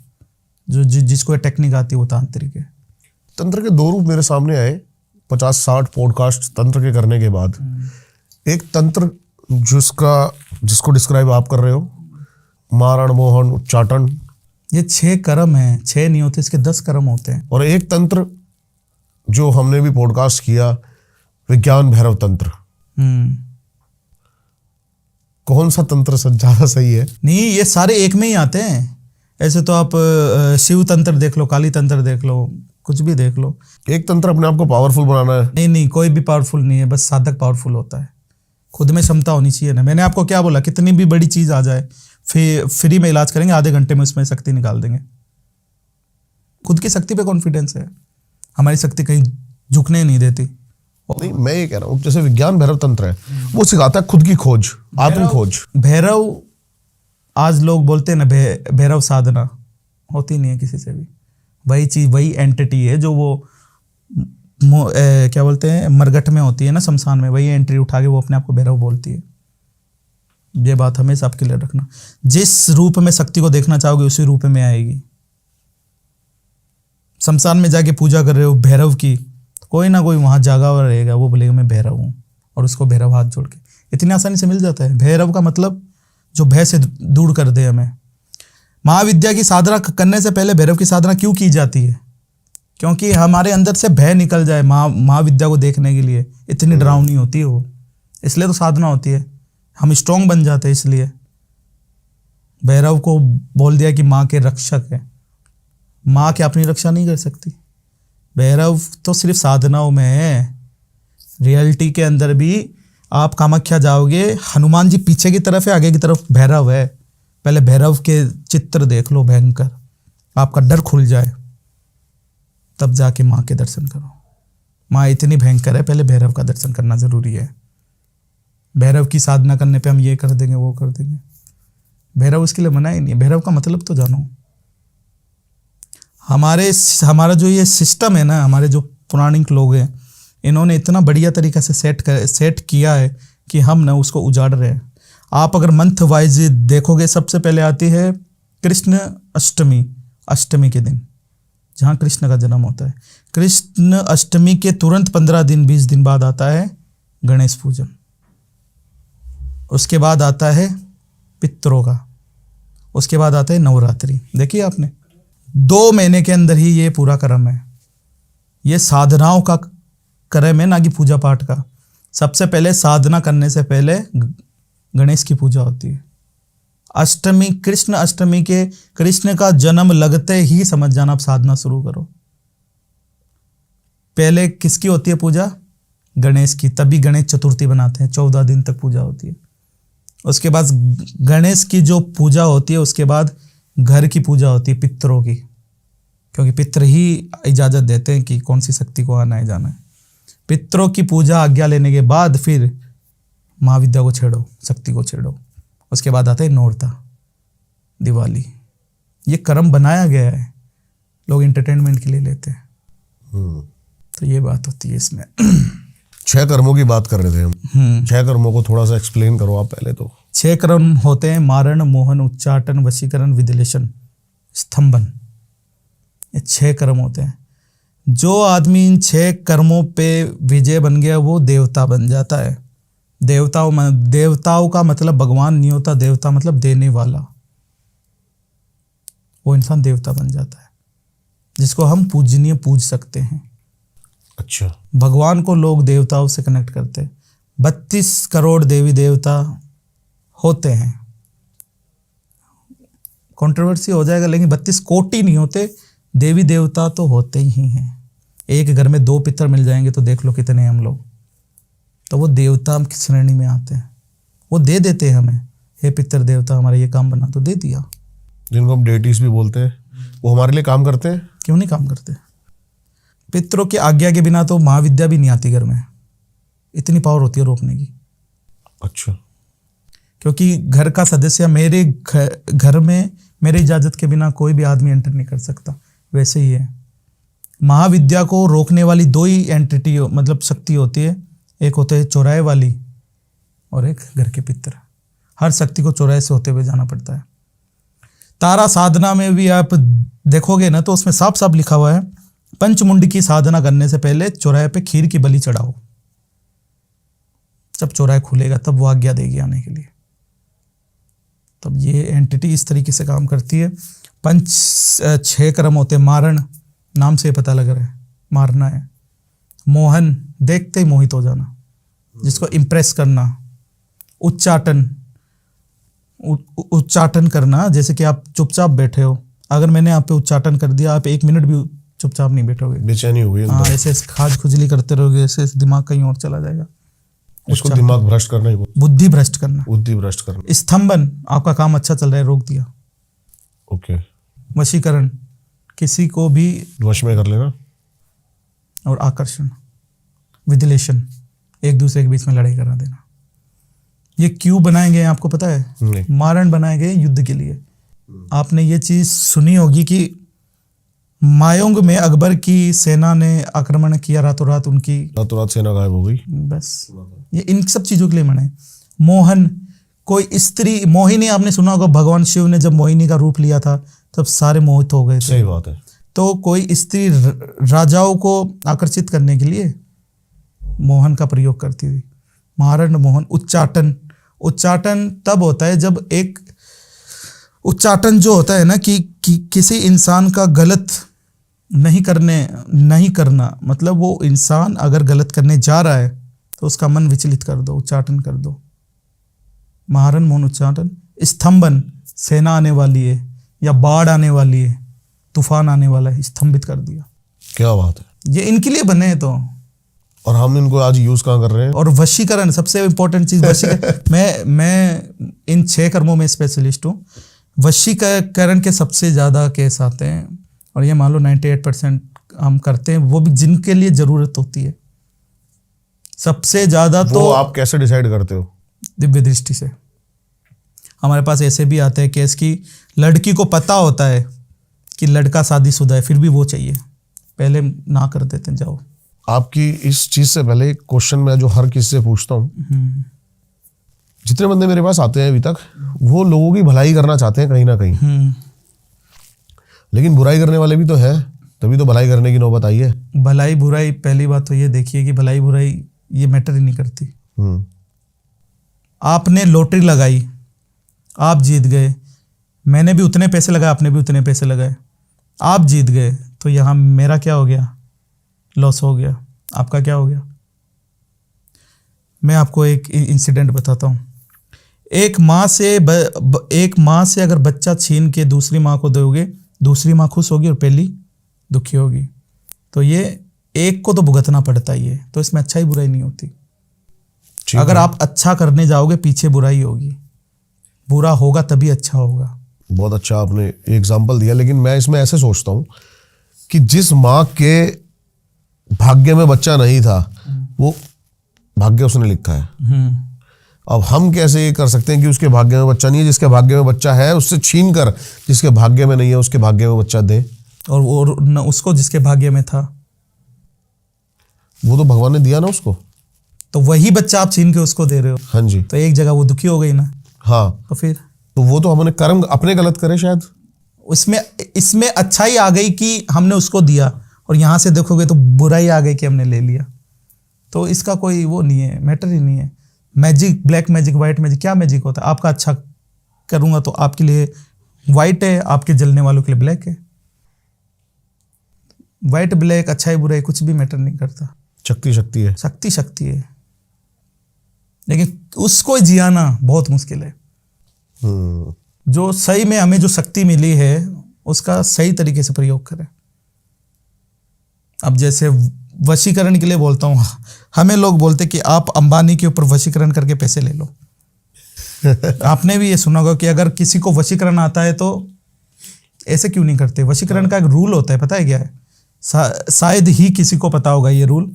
B: जिसको ये टेक्निक आती है वो तांत्रिक है।
A: तंत्र के 2 रूप मेरे सामने आए 50-60 पॉडकास्ट तंत्र के करने के बाद। एक तंत्र जिसको डिस्क्राइब आप कर रहे हो, मारण, मोहन, उच्चाटन,
B: ये 6 कर्म हैं। 6 नहीं होते, इसके 10 कर्म होते हैं।
A: और एक तंत्र जो हमने भी पॉडकास्ट किया, विज्ञान भैरव तंत्र। कौन सा तंत्र ज्यादा सही है?
B: नहीं, ये सारे एक में ही आते हैं। ऐसे तो आप शिव तंत्र देख लो, काली तंत्र देख लो, कुछ भी देख लो।
A: एक तंत्र अपने आप को पावरफुल बनाना है?
B: नहीं, कोई भी पावरफुल नहीं है, बस साधक पावरफुल होता है। खुद में क्षमता होनी चाहिए ना। मैंने आपको क्या बोला? कितनी भी बड़ी चीज आ जाए, फ्री में इलाज करेंगे, आधे घंटे में उसमें शक्ति निकाल देंगे। खुद की शक्ति पे कॉन्फिडेंस है। हमारी शक्ति कहीं झुकने नहीं देती।
A: नहीं, मैं ये कह रहा हूँ जैसे विज्ञान भैरव तंत्र है, वो सिखाता है खुद की खोज, आत्म खोज।
B: भैरव, आज लोग बोलते हैं ना भैरव साधना, होती नहीं है किसी से भी। वही चीज, वही एंटिटी है जो वो क्या बोलते हैं, मरघट में होती है ना, शमशान में। वही एंट्री उठा के वो अपने आप को भैरव बोलती है। ये बात हमेशा आपके लिए रखना। जिस रूप में शक्ति को देखना चाहोगे उसी रूप में आएगी। शमशान में जाके पूजा कर रहे हो भैरव की, कोई ना कोई वहां जागा हुआ रहेगा, वो बोलेगा मैं भैरव हूं, और उसको भैरव हाथ जोड़ के इतनी आसानी से मिल जाता है। भैरव का मतलब जो भय से दूर कर दे हमें। महाविद्या की साधना करने से पहले भैरव की साधना क्यों की जाती है? क्योंकि हमारे अंदर से भय निकल जाए। महाविद्या को देखने के लिए इतनी डरावनी होती है वो, इसलिए तो साधना होती है। हम स्ट्रांग बन जाते हैं। इसलिए भैरव को बोल दिया कि माँ के रक्षक है। माँ क्या अपनी रक्षा नहीं कर सकती? भैरव तो सिर्फ साधनाओं में है। रियलिटी के अंदर भी आप कामाख्या जाओगे, हनुमान जी पीछे की तरफ है, आगे की तरफ भैरव है। पहले भैरव के चित्र देख लो भयंकर, आपका डर खुल जाए, तब जाके माँ के दर्शन करो। माँ इतनी भयंकर है, पहले भैरव का दर्शन करना जरूरी है। भैरव की साधना करने पे हम ये कर देंगे, वो कर देंगे। भैरव उसके लिए मना ही नहीं है। भैरव का मतलब तो जानो। हमारा जो ये सिस्टम है ना, हमारे जो पौराणिक लोग हैं, इन्होंने इतना बढ़िया तरीका से सेट किया है कि हम ना उसको उजाड़ रहे हैं। आप अगर मंथ वाइज देखोगे, सबसे पहले आती है कृष्ण अष्टमी, अष्टमी के दिन जहाँ कृष्ण का जन्म होता है, कृष्ण अष्टमी के तुरंत 15 दिन 20 दिन बाद आता है गणेश पूजन। उसके बाद आता है पितरों का, उसके बाद आता है नवरात्रि। देखिए आपने 2 महीने के अंदर ही ये पूरा क्रम है। ये साधनाओं का क्रम है, ना कि पूजा पाठ का। सबसे पहले साधना करने से पहले गणेश की पूजा होती है। अष्टमी, कृष्ण अष्टमी के कृष्ण का जन्म लगते ही समझ जाना आप साधना शुरू करो। पहले किसकी होती है पूजा? गणेश की। तभी गणेश चतुर्थी बनाते हैं, 14 दिन तक पूजा होती है। उसके बाद गणेश की जो पूजा होती है, उसके बाद घर की पूजा होती है पितरों की, क्योंकि पितर ही इजाजत देते हैं कि कौन सी शक्ति को आना है जाना है। पितरों की पूजा आज्ञा लेने के बाद फिर महाविद्या को छेड़ो, शक्ति को छेड़ो। उसके बाद आता है नौरता, दिवाली। ये क्रम बनाया गया है, लोग एंटरटेनमेंट के लिए लेते हैं। तो ये बात होती है इसमें।
A: 6 कर्मों की बात कर रहे थे हम। 6 कर्मों को थोड़ा सा एक्सप्लेन करो आप पहले तो।
B: 6 कर्म होते हैं: मारण, मोहन, उच्चाटन, वशीकरण, विदिलेशन, स्तंभन। ये 6 कर्म होते हैं। जो आदमी इन 6 कर्मों पे विजय बन गया वो देवता बन जाता है। देवताओं का मतलब भगवान नहीं होता, देवता मतलब देने वाला। वो इंसान देवता बन जाता है, जिसको हम पूजनीय पूज सकते हैं।
A: अच्छा।
B: भगवान को लोग देवताओं से कनेक्ट करते हैं। 32 करोड़ देवी देवता होते हैं। कंट्रोवर्सी हो जाएगा, लेकिन 32 कोटि नहीं होते, देवी देवता तो होते ही हैं। एक घर में 2 पितर मिल जाएंगे तो देख लो कितने हैं हम लोग। तो वो देवता की श्रेणी में आते हैं। वो दे देते हैं हमें, हे पितर देवता हमारा ये काम बना, तो दे दिया।
A: जिनको हम डेटीज भी बोलते हैं, वो हमारे लिए काम करते हैं।
B: क्यों नहीं काम करते? पितरों की आज्ञा के बिना तो महाविद्या भी नहीं आती घर में। इतनी पावर होती है रोकने की।
A: अच्छा।
B: क्योंकि घर का सदस्य, मेरे घर में मेरी इजाजत के बिना कोई भी आदमी एंटर नहीं कर सकता। वैसे ही है, महाविद्या को रोकने वाली 2 ही एंटिटी मतलब शक्ति होती है। एक होते है चौराहे वाली और एक घर के पितर। हर शक्ति को चौराहे से होते हुए जाना पड़ता है। तारा साधना में भी आप देखोगे ना, तो उसमें साफ साफ लिखा हुआ है, पंचमुंड की साधना करने से पहले चौराहे पे खीर की बलि चढ़ाओ। जब चौराहे खुलेगा तब वो आज्ञा देगी आने के लिए। तब ये एंटिटी इस तरीके से काम करती है। 6 कर्म होते हैं। मारण, नाम से पता लग रहा है, मारना है। मोहन, देखते ही मोहित हो जाना, जिसको इम्प्रेस करना। उच्चाटन, उच्चाटन करना, जैसे कि आप चुपचाप बैठे हो, अगर मैंने आप पे उच्चाटन कर दिया, आप 1 मिनट भी चुपचाप नहीं बैठोगे,
A: बेचैनी हो गई।
B: हाँ, ऐसे खाज खुजली करते रहोगे, ऐसे दिमाग कहीं और चला जाएगा।
A: उसको दिमाग भ्रष्ट करना ही बोलते,
B: बुद्धि भ्रष्ट करना।
A: बुद्धि भ्रष्ट करना।
B: स्तंभन, आपका काम अच्छा चल रहा है, रोक दिया।
A: ओके।
B: वशीकरण, किसी को भी
A: वश में कर लेना।
B: और आकर्षण। विदिलेशन, एक दूसरे के बीच में लड़ाई करा देना। ये क्यों बनाए गए आपको पता है?
A: नहीं।
B: मारण बनाए गए युद्ध के लिए। आपने ये चीज सुनी होगी कि मायोंग में अकबर की सेना ने आक्रमण किया, रातों रात उनकी
A: सेना गायब हो गई।
B: बस ये इन सब चीजों के लिए मना है। मोहन, कोई स्त्री, मोहिनी, आपने सुना होगा भगवान शिव ने जब मोहिनी का रूप लिया था तब सारे मोहित हो गए थे।
A: सही बात है।
B: तो कोई स्त्री राजाओं को आकर्षित करने के लिए मोहन का प्रयोग करती थी। मारण, मोहन। उच्चाटन, उच्चाटन तब होता है जब एक उच्चाटन जो होता है ना कि किसी इंसान का गलत नहीं करना, मतलब वो इंसान अगर गलत करने जा रहा है तो उसका मन विचलित कर दो, उच्चाटन कर दो। मारण, मोहन, उच्चाटन। स्तंभन, सेना आने वाली है या बाढ़ आने वाली है, तूफान आने वाला है, स्तंभित कर दिया।
A: क्या बात है।
B: ये इनके लिए बने हैं। तो
A: और हम इनको आज यूज कहाँ कर रहे हैं?
B: और वशीकरण, सबसे इंपॉर्टेंट चीज वशीकरण। मैं इन 6 कर्मों में स्पेशलिस्ट हूँ। वशीकरण के सबसे ज्यादा केस आते हैं, और ये मान लो 98% हम करते हैं, वो भी जिनके लिए जरूरत होती है। सबसे ज्यादा तो
A: आप कैसे डिसाइड करते हो?
B: दिव्य दृष्टि से। हमारे पास ऐसे भी आते हैं केस की लड़की को पता होता है कि लड़का शादीशुदा है, फिर भी वो चाहिए, पहले ना कर देते हैं, जाओ।
A: आपकी इस चीज से पहले एक क्वेश्चन मैं जो हर किसी से पूछता हूँ, जितने बंदे मेरे पास आते हैं अभी तक, वो लोगों की भलाई करना चाहते हैं कहीं ना कहीं, लेकिन बुराई करने वाले भी तो हैं, तभी तो भलाई करने की नौबत आई है।
B: भलाई बुराई, पहली बात तो ये देखिए कि भलाई बुराई ये मैटर ही नहीं करती। आपने लॉटरी लगाई, आप जीत गए, मैंने भी उतने पैसे लगाए, आपने भी उतने पैसे लगाए, आप जीत गए, तो यहाँ मेरा क्या हो गया? लॉस हो गया। आपका क्या हो गया? मैं आपको एक इंसिडेंट बताता हूँ। एक माँ से अगर बच्चा छीन के दूसरी माँ को दोगे, दूसरी माँ खुश होगी और पहली दुखी होगी। तो ये एक को तो भुगतना पड़ता ही है, तो इसमें अच्छाई बुराई नहीं होती। अगर आप अच्छा करने जाओगे, पीछे बुराई होगी, बुरा होगा तभी अच्छा होगा।
A: बहुत अच्छा आपने एग्जाम्पल दिया, लेकिन मैं इसमें ऐसे सोचता हूँ कि जिस माँ के भाग्य में बच्चा नहीं था, वो भाग्य उसने लिखा है। अब हम कैसे ये कर सकते हैं कि उसके भाग्य में बच्चा नहीं है? जिसके भाग्य में बच्चा है उससे छीन कर जिसके भाग्य में नहीं है उसके भाग्य में बच्चा दे,
B: और न उसको जिसके भाग्य में था,
A: वो तो भगवान ने दिया ना उसको,
B: तो वही बच्चा आप छीन के उसको दे रहे हो।
A: हाँ जी,
B: तो एक जगह वो दुखी हो गई ना।
A: हाँ,
B: तो फिर
A: तो वो तो हमने कर्म अपने गलत करे शायद।
B: इसमें अच्छाई आ गई कि हमने उसको दिया, और यहाँ से देखोगे तो बुराई आ गई कि हमने ले लिया। तो इसका कोई वो नहीं है, मैटर ही नहीं है। Magic, black magic, white magic, क्या मैजिक होता है? आपका अच्छा करूँगा तो आपके लिए वाइट है, आपके जलने वालों के लिए ब्लैक है। वाइट ब्लैक, अच्छाई बुराई कुछ भी मैटर नहीं करता।
A: शक्ति शक्ति है,
B: शक्ति शक्ति है, लेकिन उसको जियाना बहुत मुश्किल है। जो सही में हमें जो शक्ति मिली है उसका सही तरीके से प्रयोग करें। अब जैसे वशीकरण के लिए बोलता हूँ, हमें लोग बोलते कि आप अंबानी के ऊपर वशीकरण करके पैसे ले लो। आपने भी ये सुना होगा कि अगर किसी को वशीकरण आता है तो ऐसे क्यों नहीं करते? वशीकरण का एक रूल होता है, पता है क्या है? शायद ही किसी को पता होगा ये रूल।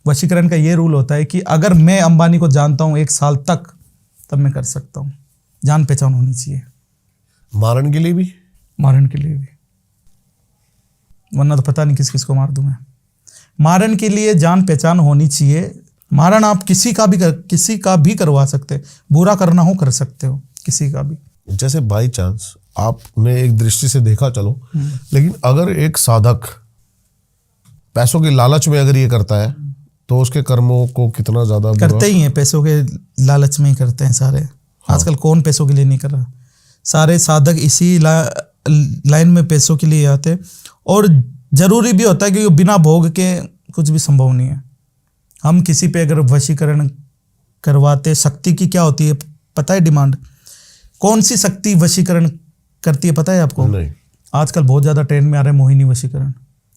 B: वशीकरण का ये रूल होता है कि अगर मैं अंबानी को जानता हूँ 1 साल तक, तब मैं कर सकता हूँ। जान पहचान होनी चाहिए।
A: मारन के लिए भी,
B: मारन के लिए भी, वरना तो पता नहीं किस किस को मार दूं मैं। मारन के लिए जान पहचान होनी चाहिए। मारन आप किसी का भी करवा सकते हैं, बुरा करना हो कर सकते हो, किसी का भी।
A: जैसे बाई चांस आपने एक दृष्टि से देखा, चलो, लेकिन अगर एक साधक पैसों के लालच में अगर ये करता है तो उसके कर्मों को कितना ज्यादा
B: करते ही हैं, पैसों के लालच में ही करते हैं सारे। हाँ। आजकल कौन पैसों के लिए नहीं कर रहा? सारे साधक इसी लाइन में पैसों के लिए आते हैं, और जरूरी भी होता है क्योंकि बिना भोग के कुछ भी संभव नहीं है। हम किसी पे अगर वशीकरण करवाते, शक्ति की क्या होती है पता है? डिमांड। कौन सी शक्ति वशीकरण करती है पता है आपको?
A: नहीं।
B: आजकल बहुत ज्यादा ट्रेंड में आ रहा है मोहिनी वशीकरण।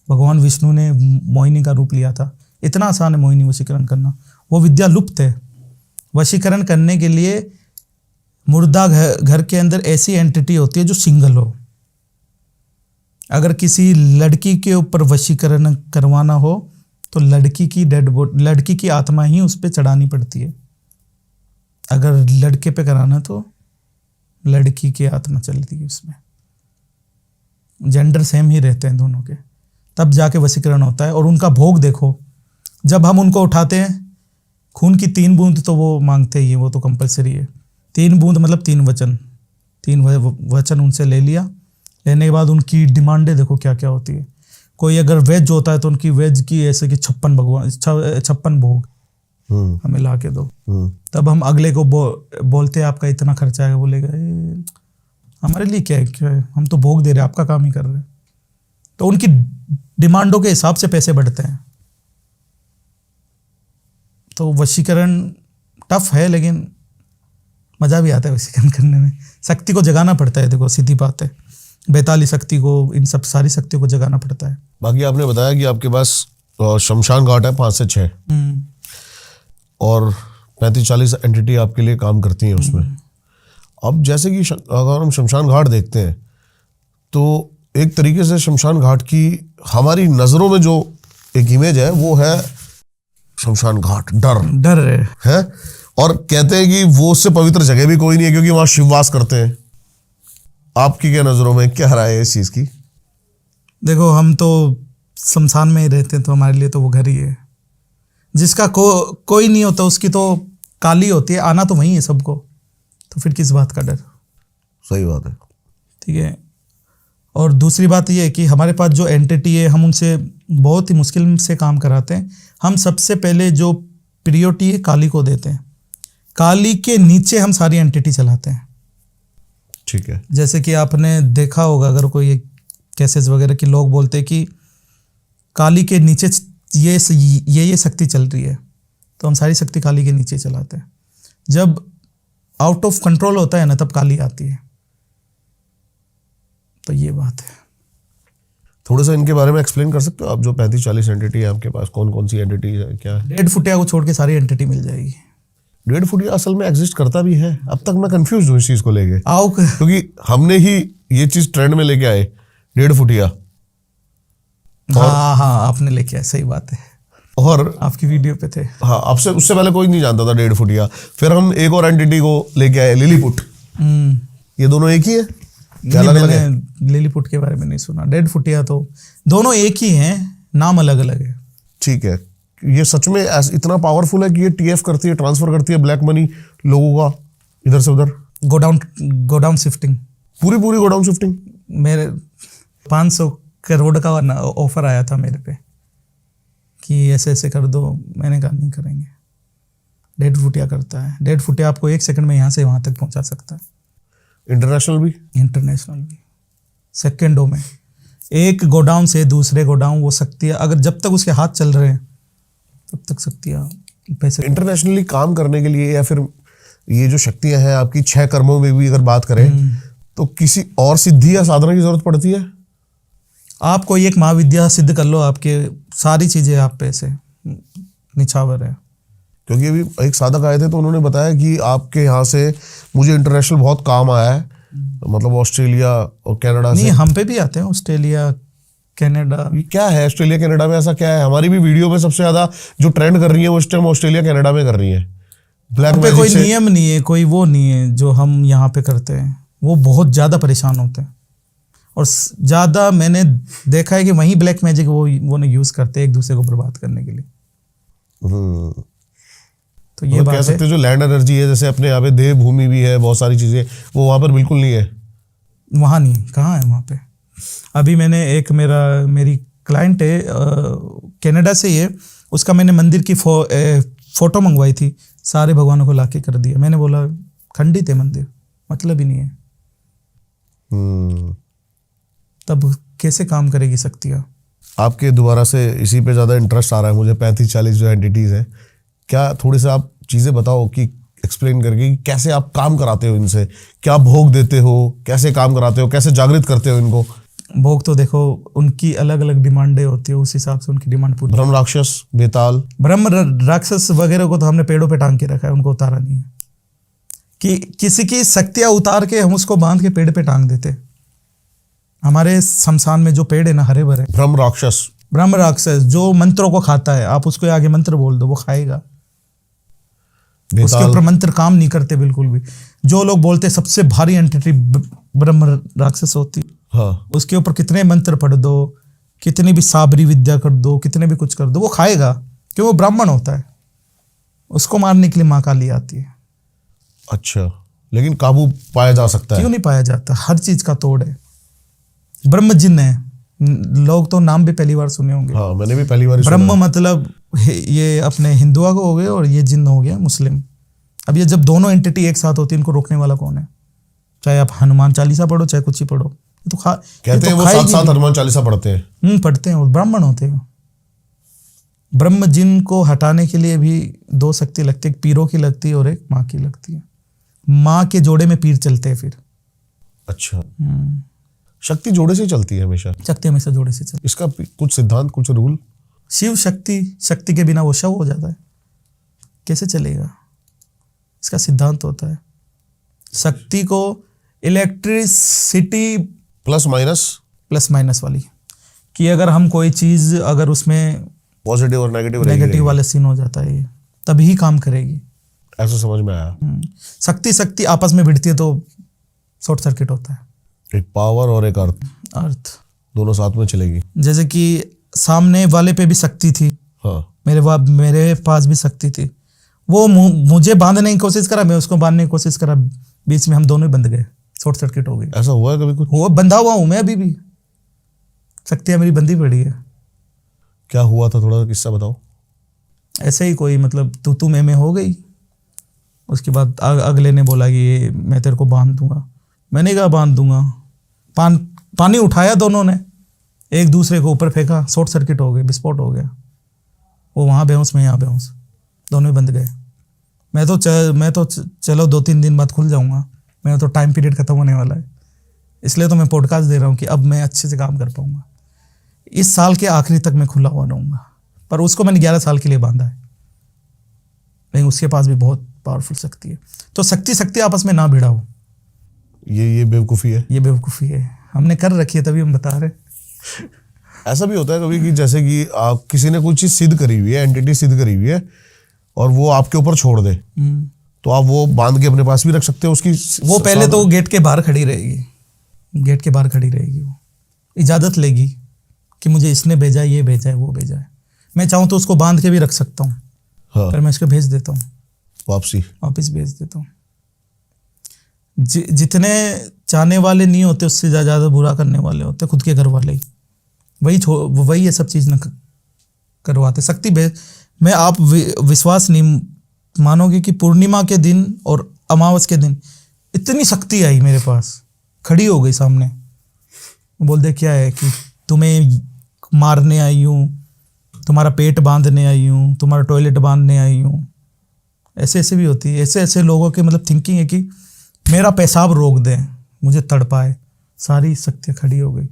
B: भगवान विष्णु ने मोहिनी का रूप लिया था। इतना आसान है मोहिनी वशीकरण करना, वो विद्या लुप्त है। वशीकरण करने के लिए मुर्दा घर के अंदर ऐसी एंटिटी होती है जो सिंगल हो। अगर किसी लड़की के ऊपर वशीकरण करवाना हो तो लड़की की डेड बॉडी, लड़की की आत्मा ही उस पर चढ़ानी पड़ती है। अगर लड़के पे कराना तो लड़की की आत्मा चलती है उसमें। जेंडर सेम ही रहते हैं दोनों के, तब जाके वशीकरण होता है। और उनका भोग देखो, जब हम उनको उठाते हैं, खून की 3 बूंद तो वो मांगते ही है, वो तो कंपलसरी है। 3 बूंद मतलब 3 वचन, 3 वचन उनसे ले लिया। लेने के बाद उनकी डिमांडें देखो क्या क्या होती है। कोई अगर वेज होता है तो उनकी वेज की ऐसे कि 56 भोग हमें ला के दो। तब हम अगले को बोलते हैं आपका इतना खर्चा है, बोलेगा हमारे लिए क्या है, हम तो भोग दे रहे हैं, आपका काम ही कर रहे हैं। तो उनकी डिमांडों के हिसाब से पैसे बढ़ते हैं। तो वशीकरण टफ है, लेकिन मजा भी आता है वशीकरण करने में। शक्ति को जगाना पड़ता है, देखो सीधी बात है। बेताली शक्ति को, इन सब सारी शक्तियों को जगाना पड़ता है।
A: बाकी आपने बताया कि आपके पास शमशान घाट है 5 से 6 और 35-40 एंटिटी आपके लिए काम करती हैं उसमें। अब जैसे कि अगर हम शमशान घाट देखते हैं तो एक तरीके से शमशान घाट की हमारी नजरों में जो एक इमेज है वो है शमशान घाट डर है। और कहते हैं कि वो उससे पवित्र जगह भी कोई नहीं है क्योंकि वहां शिववास करते हैं। आपकी क्या नजरों में क्या राय है इस चीज की?
B: देखो, हम तो शमशान में ही रहते हैं, तो हमारे लिए तो वो घर ही है। जिसका कोई नहीं होता उसकी तो काली होती है, आना तो वही है सबको, तो फिर किस बात का डर?
A: सही बात है।
B: ठीक है। और दूसरी बात ये है कि हमारे पास जो एंटिटी है हम उनसे बहुत ही मुश्किल से काम कराते हैं। हम सबसे पहले जो प्रियोरिटी है काली को देते हैं, काली के नीचे हम सारी एंटिटी चलाते हैं।
A: ठीक है।
B: जैसे कि आपने देखा होगा अगर कोई केसेस वगैरह कि लोग बोलते हैं कि काली के नीचे ये शक्ति चल रही है, तो हम सारी शक्ति काली के नीचे चलाते हैं। जब आउट ऑफ कंट्रोल होता है ना तब काली आती है। तो ये बात है।
A: थोड़ा सा इनके बारे में एक्सप्लेन कर सकते हो आप? जो 35-40 एंटिटी है आपके पास, कौन कौन सी एंटिटी है, क्या है?
B: 1.5 फुटिया को छोड़ के सारी एंटिटी मिल जाएगी।
A: 1.5 फुटिया असल में एग्जिस्ट करता भी है? अब तक मैं कंफ्यूज हूँ इस चीज को लेके,
B: आओ
A: क्योंकि हमने ही ये चीज ट्रेंड में लेके आए 1.5 फुटिया।
B: हाँ आपने लेके आए, सही बात है,
A: और
B: आपकी वीडियो पे थे।
A: हाँ, आपसे उससे पहले कोई नहीं जानता था 1.5 फुटिया। फिर हम एक और एंटिटी को लेके आए, लिलीपुट। ये दोनों एक ही है क्या? अलग अलग है?
B: मैंने लिलीपुट के बारे में नहीं सुना। 1.5 फुटिया तो दोनों एक ही हैं, नाम अलग अलग है।
A: ठीक है। ये सच में इतना पावरफुल है कि ये TF करती है, ट्रांसफर करती है ब्लैक मनी लोगों का इधर से उधर?
B: गोडाउन शिफ्टिंग,
A: पूरी गोडाउन शिफ्टिंग।
B: मेरे 500 करोड़ का ऑफर आया था मेरे पे कि ऐसे ऐसे कर दो, मैंने कहा नहीं करेंगे। 1.5 फुटिया करता है। 1.5 फुटिया आपको 1 सेकंड में यहाँ से वहाँ तक पहुँचा सकता है।
A: इंटरनेशनल भी?
B: इंटरनेशनल भी सेकेंडों में। एक गोडाउन से दूसरे गोडाउन वो शक्तियाँ, अगर जब तक उसके हाथ चल रहे हैं तब तक शक्तियाँ पैसे।
A: इंटरनेशनली काम करने के लिए या फिर ये जो शक्तियाँ हैं आपकी 6 कर्मों में भी अगर बात करें तो किसी और सिद्धि या साधना की जरूरत पड़ती है?
B: आप कोई एक महाविद्या सिद्ध कर लो, आपके सारी चीज़ें आप पे से निछावर है।
A: क्योंकि अभी एक साधक आए थे तो उन्होंने बताया कि आपके यहाँ से मुझे इंटरनेशनल बहुत काम आया है, मतलब ऑस्ट्रेलिया और कनाडा से।
B: नहीं, हम पे भी आते हैं ऑस्ट्रेलिया कनाडा।
A: ये क्या है ऑस्ट्रेलिया कनाडा में, ऐसा क्या है? हमारी भी वीडियो में सबसे ज्यादा जो ट्रेंड कर रही है वो इस टाइम ऑस्ट्रेलिया कनाडा में कर रही है। ब्लैक
B: पे कोई नियम नहीं है, कोई वो नहीं है जो हम यहाँ पे करते हैं। वो बहुत ज़्यादा परेशान होते हैं और ज़्यादा मैंने देखा है कि वहीं ब्लैक मैजिक वो यूज़ करते हैं एक दूसरे को बर्बाद करने के लिए। तो ये बात
A: कह सकते हैं जो लैंड एनर्जी है, जैसे अपने यहाँ पे देवभूमि भी है, बहुत सारी चीजें, वो वहां पर बिल्कुल नहीं है।
B: वहाँ नहीं, कहाँ है वहाँ पे? अभी मैंने मेरी क्लाइंट है कनाडा से ही है, उसका मैंने मंदिर की फोटो मंगवाई थी, सारे भगवानों को लाके कर दिया। मैंने बोला खंडित है मंदिर, मतलब ही नहीं है। तब कैसे काम करेगी शक्तियाँ?
A: आपके दोबारा से इसी पे ज्यादा इंटरेस्ट आ रहा है मुझे। 35-40 जो एंटिटीज हैं, क्या थोड़ी सा आप चीजें बताओ कि एक्सप्लेन करके कि कैसे आप काम कराते हो इनसे, क्या भोग देते हो, कैसे काम कराते हो, कैसे जागृत करते हो इनको?
B: भोग तो देखो उनकी अलग अलग डिमांडें होती है, उस हिसाब से उनकी डिमांड पूरी।
A: ब्रह्म राक्षस, बेताल,
B: ब्रह्म राक्षस वगैरह को तो हमने पेड़ों पे टांग के रखा है, उनको उतारा नहीं है। कि किसी की शक्तियाँ उतार के हम उसको बांध के पेड़ पे टांग देते। हमारे शमशान में जो पेड़ है ना हरे भरे। ब्रह्म राक्षस जो मंत्रों को खाता है, आप उसको आगे मंत्र बोल दो वो खाएगा। उसके ऊपर मंत्र काम नहीं करते बिल्कुल भी। जो लोग बोलते सबसे भारी एंटिटी ब्रह्म राक्षस होती,
A: हाँ,
B: उसके ऊपर कितने मंत्र पढ़ दो, कितनी भी साबरी विद्या कर दो, कितने भी कुछ कर दो, वो खाएगा क्यों? वो ब्राह्मण होता है। उसको मारने के लिए माँ काली आती है।
A: अच्छा, लेकिन काबू पाया जा सकता है?
B: क्यों नहीं पाया जाता? हर चीज का तोड़ है। ब्रह्म जिन है, लोग तो नाम भी पहली बार सुने होंगे।
A: हाँ, मैंने भी पहली बार।
B: ब्रह्म मतलब ये अपने हिंदुओं को हो गए और ये जिन हो गया मुस्लिम। अब ये जब दोनों एंटिटी एक साथ होती है, इनको रोकने वाला कौन है? चाहे आप हनुमान चालीसा पढ़ो, चाहे कुछ ही पढ़ो, तो
A: कहते हैं वो साथ हनुमान चालीसा पढ़ते हैं।
B: पढ़ते हैं, वो ब्राह्मण होते हैं। ब्रह्म जिन को हटाने के लिए भी 2 शक्ति लगती है, एक पीरों की लगती है और एक माँ की लगती है। माँ के जोड़े में पीर चलते हैं फिर।
A: अच्छा, शक्ति जोड़े से चलती है हमेशा?
B: शक्ति हमेशा जोड़े से चलती।
A: इसका कुछ सिद्धांत, कुछ रूल?
B: शिव शक्ति के बिना वो शव हो जाता है, कैसे चलेगा? इसका सिद्धांत होता है। शक्ति को इलेक्ट्रिसिटी
A: प्लस माइनस
B: वाली, कि अगर हम कोई चीज अगर उसमें
A: पॉजिटिव और नेगेटिव
B: वाले सीन हो जाता है, तभी काम करेगी।
A: ऐसा समझ में आया।
B: शक्ति आपस में भिड़ती है तो शॉर्ट सर्किट होता है।
A: एक पावर और एक अर्थ दोनों साथ में चलेगी।
B: जैसे कि सामने वाले पे भी शक्ति थी,
A: हाँ,
B: मेरे पास भी शक्ति थी। वो मुझे बांधने की कोशिश करा, मैं उसको बांधने की कोशिश करा, बीच में हम दोनों ही बंध गए, शॉर्ट सर्किट हो गई।
A: ऐसा हुआ है कभी कुछ?
B: वो बंधा हुआ हूं मैं अभी भी। शक्तियाँ मेरी बंदी पड़ी है।
A: क्या हुआ था, थोड़ा किस्सा बताओ।
B: ऐसे ही कोई मतलब तू मैं हो गई। उसके बाद अगले ने बोला कि ये मैं तेरे को बांध दूंगा। मैंने कहा बांध दूंगा। पानी उठाया, दोनों ने एक दूसरे को ऊपर फेंका, शॉर्ट सर्किट हो गई, विस्फोट हो गया। वो वहाँ बेहोश, मैं यहाँ बेहोश, दोनों ही बंद गए। मैं तो चलो 2-3 दिन बाद खुल जाऊँगा, मेरा तो टाइम पीरियड खत्म होने वाला है। इसलिए तो मैं पॉडकास्ट दे रहा हूँ कि अब मैं अच्छे से काम कर पाऊँगा। इस साल के आखिरी तक मैं खुला हुआ रहूँगा। पर उसको मैंने 11 साल के लिए बांधा है, लेकिन उसके पास भी बहुत पावरफुल शक्ति है। तो शक्ति आपस में ना भिड़ाओ।
A: ये बेवकूफ़ी है,
B: ये बेवकूफ़ी है, हमने कर रखी है, तभी हम बता रहे।
A: ऐसा भी होता है कभी कि जैसे कि आप किसी ने कोई चीज़ सिद्ध करी हुई है, एंटिटी सिद्ध करी हुई है, और वो आपके ऊपर छोड़ दे, तो आप वो बांध के अपने पास भी रख सकते हो उसकी।
B: वो पहले तो गेट के बाहर खड़ी रहेगी, गेट के बाहर खड़ी रहेगी। वो इजाज़त लेगी कि मुझे इसने भेजा है, ये भेजा है, वो भेजा है। मैं चाहूँ तो उसको बांध के भी रख सकता हूँ।
A: हाँ।
B: फिर मैं इसको भेज देता हूँ,
A: वापस
B: भेज देता हूँ। जितने चाहने वाले नहीं होते, उससे ज़्यादा बुरा करने वाले होते खुद के घर वाले ही। वही ये सब चीज़ न करवाते। शक्ति मैं आप विश्वास नहीं मानोगे कि पूर्णिमा के दिन और अमावस के दिन इतनी शक्ति आई मेरे पास, खड़ी हो गई सामने। बोल दे क्या है कि तुम्हें मारने आई हूँ, तुम्हारा पेट बांधने आई हूँ, तुम्हारा टॉयलेट बांधने आई हूँ। ऐसे भी होती है। ऐसे लोगों की मतलब थिंकिंग है कि मेरा पेशाब रोक दें, मुझे तड़पाए। सारी शक्तियाँ खड़ी हो गई।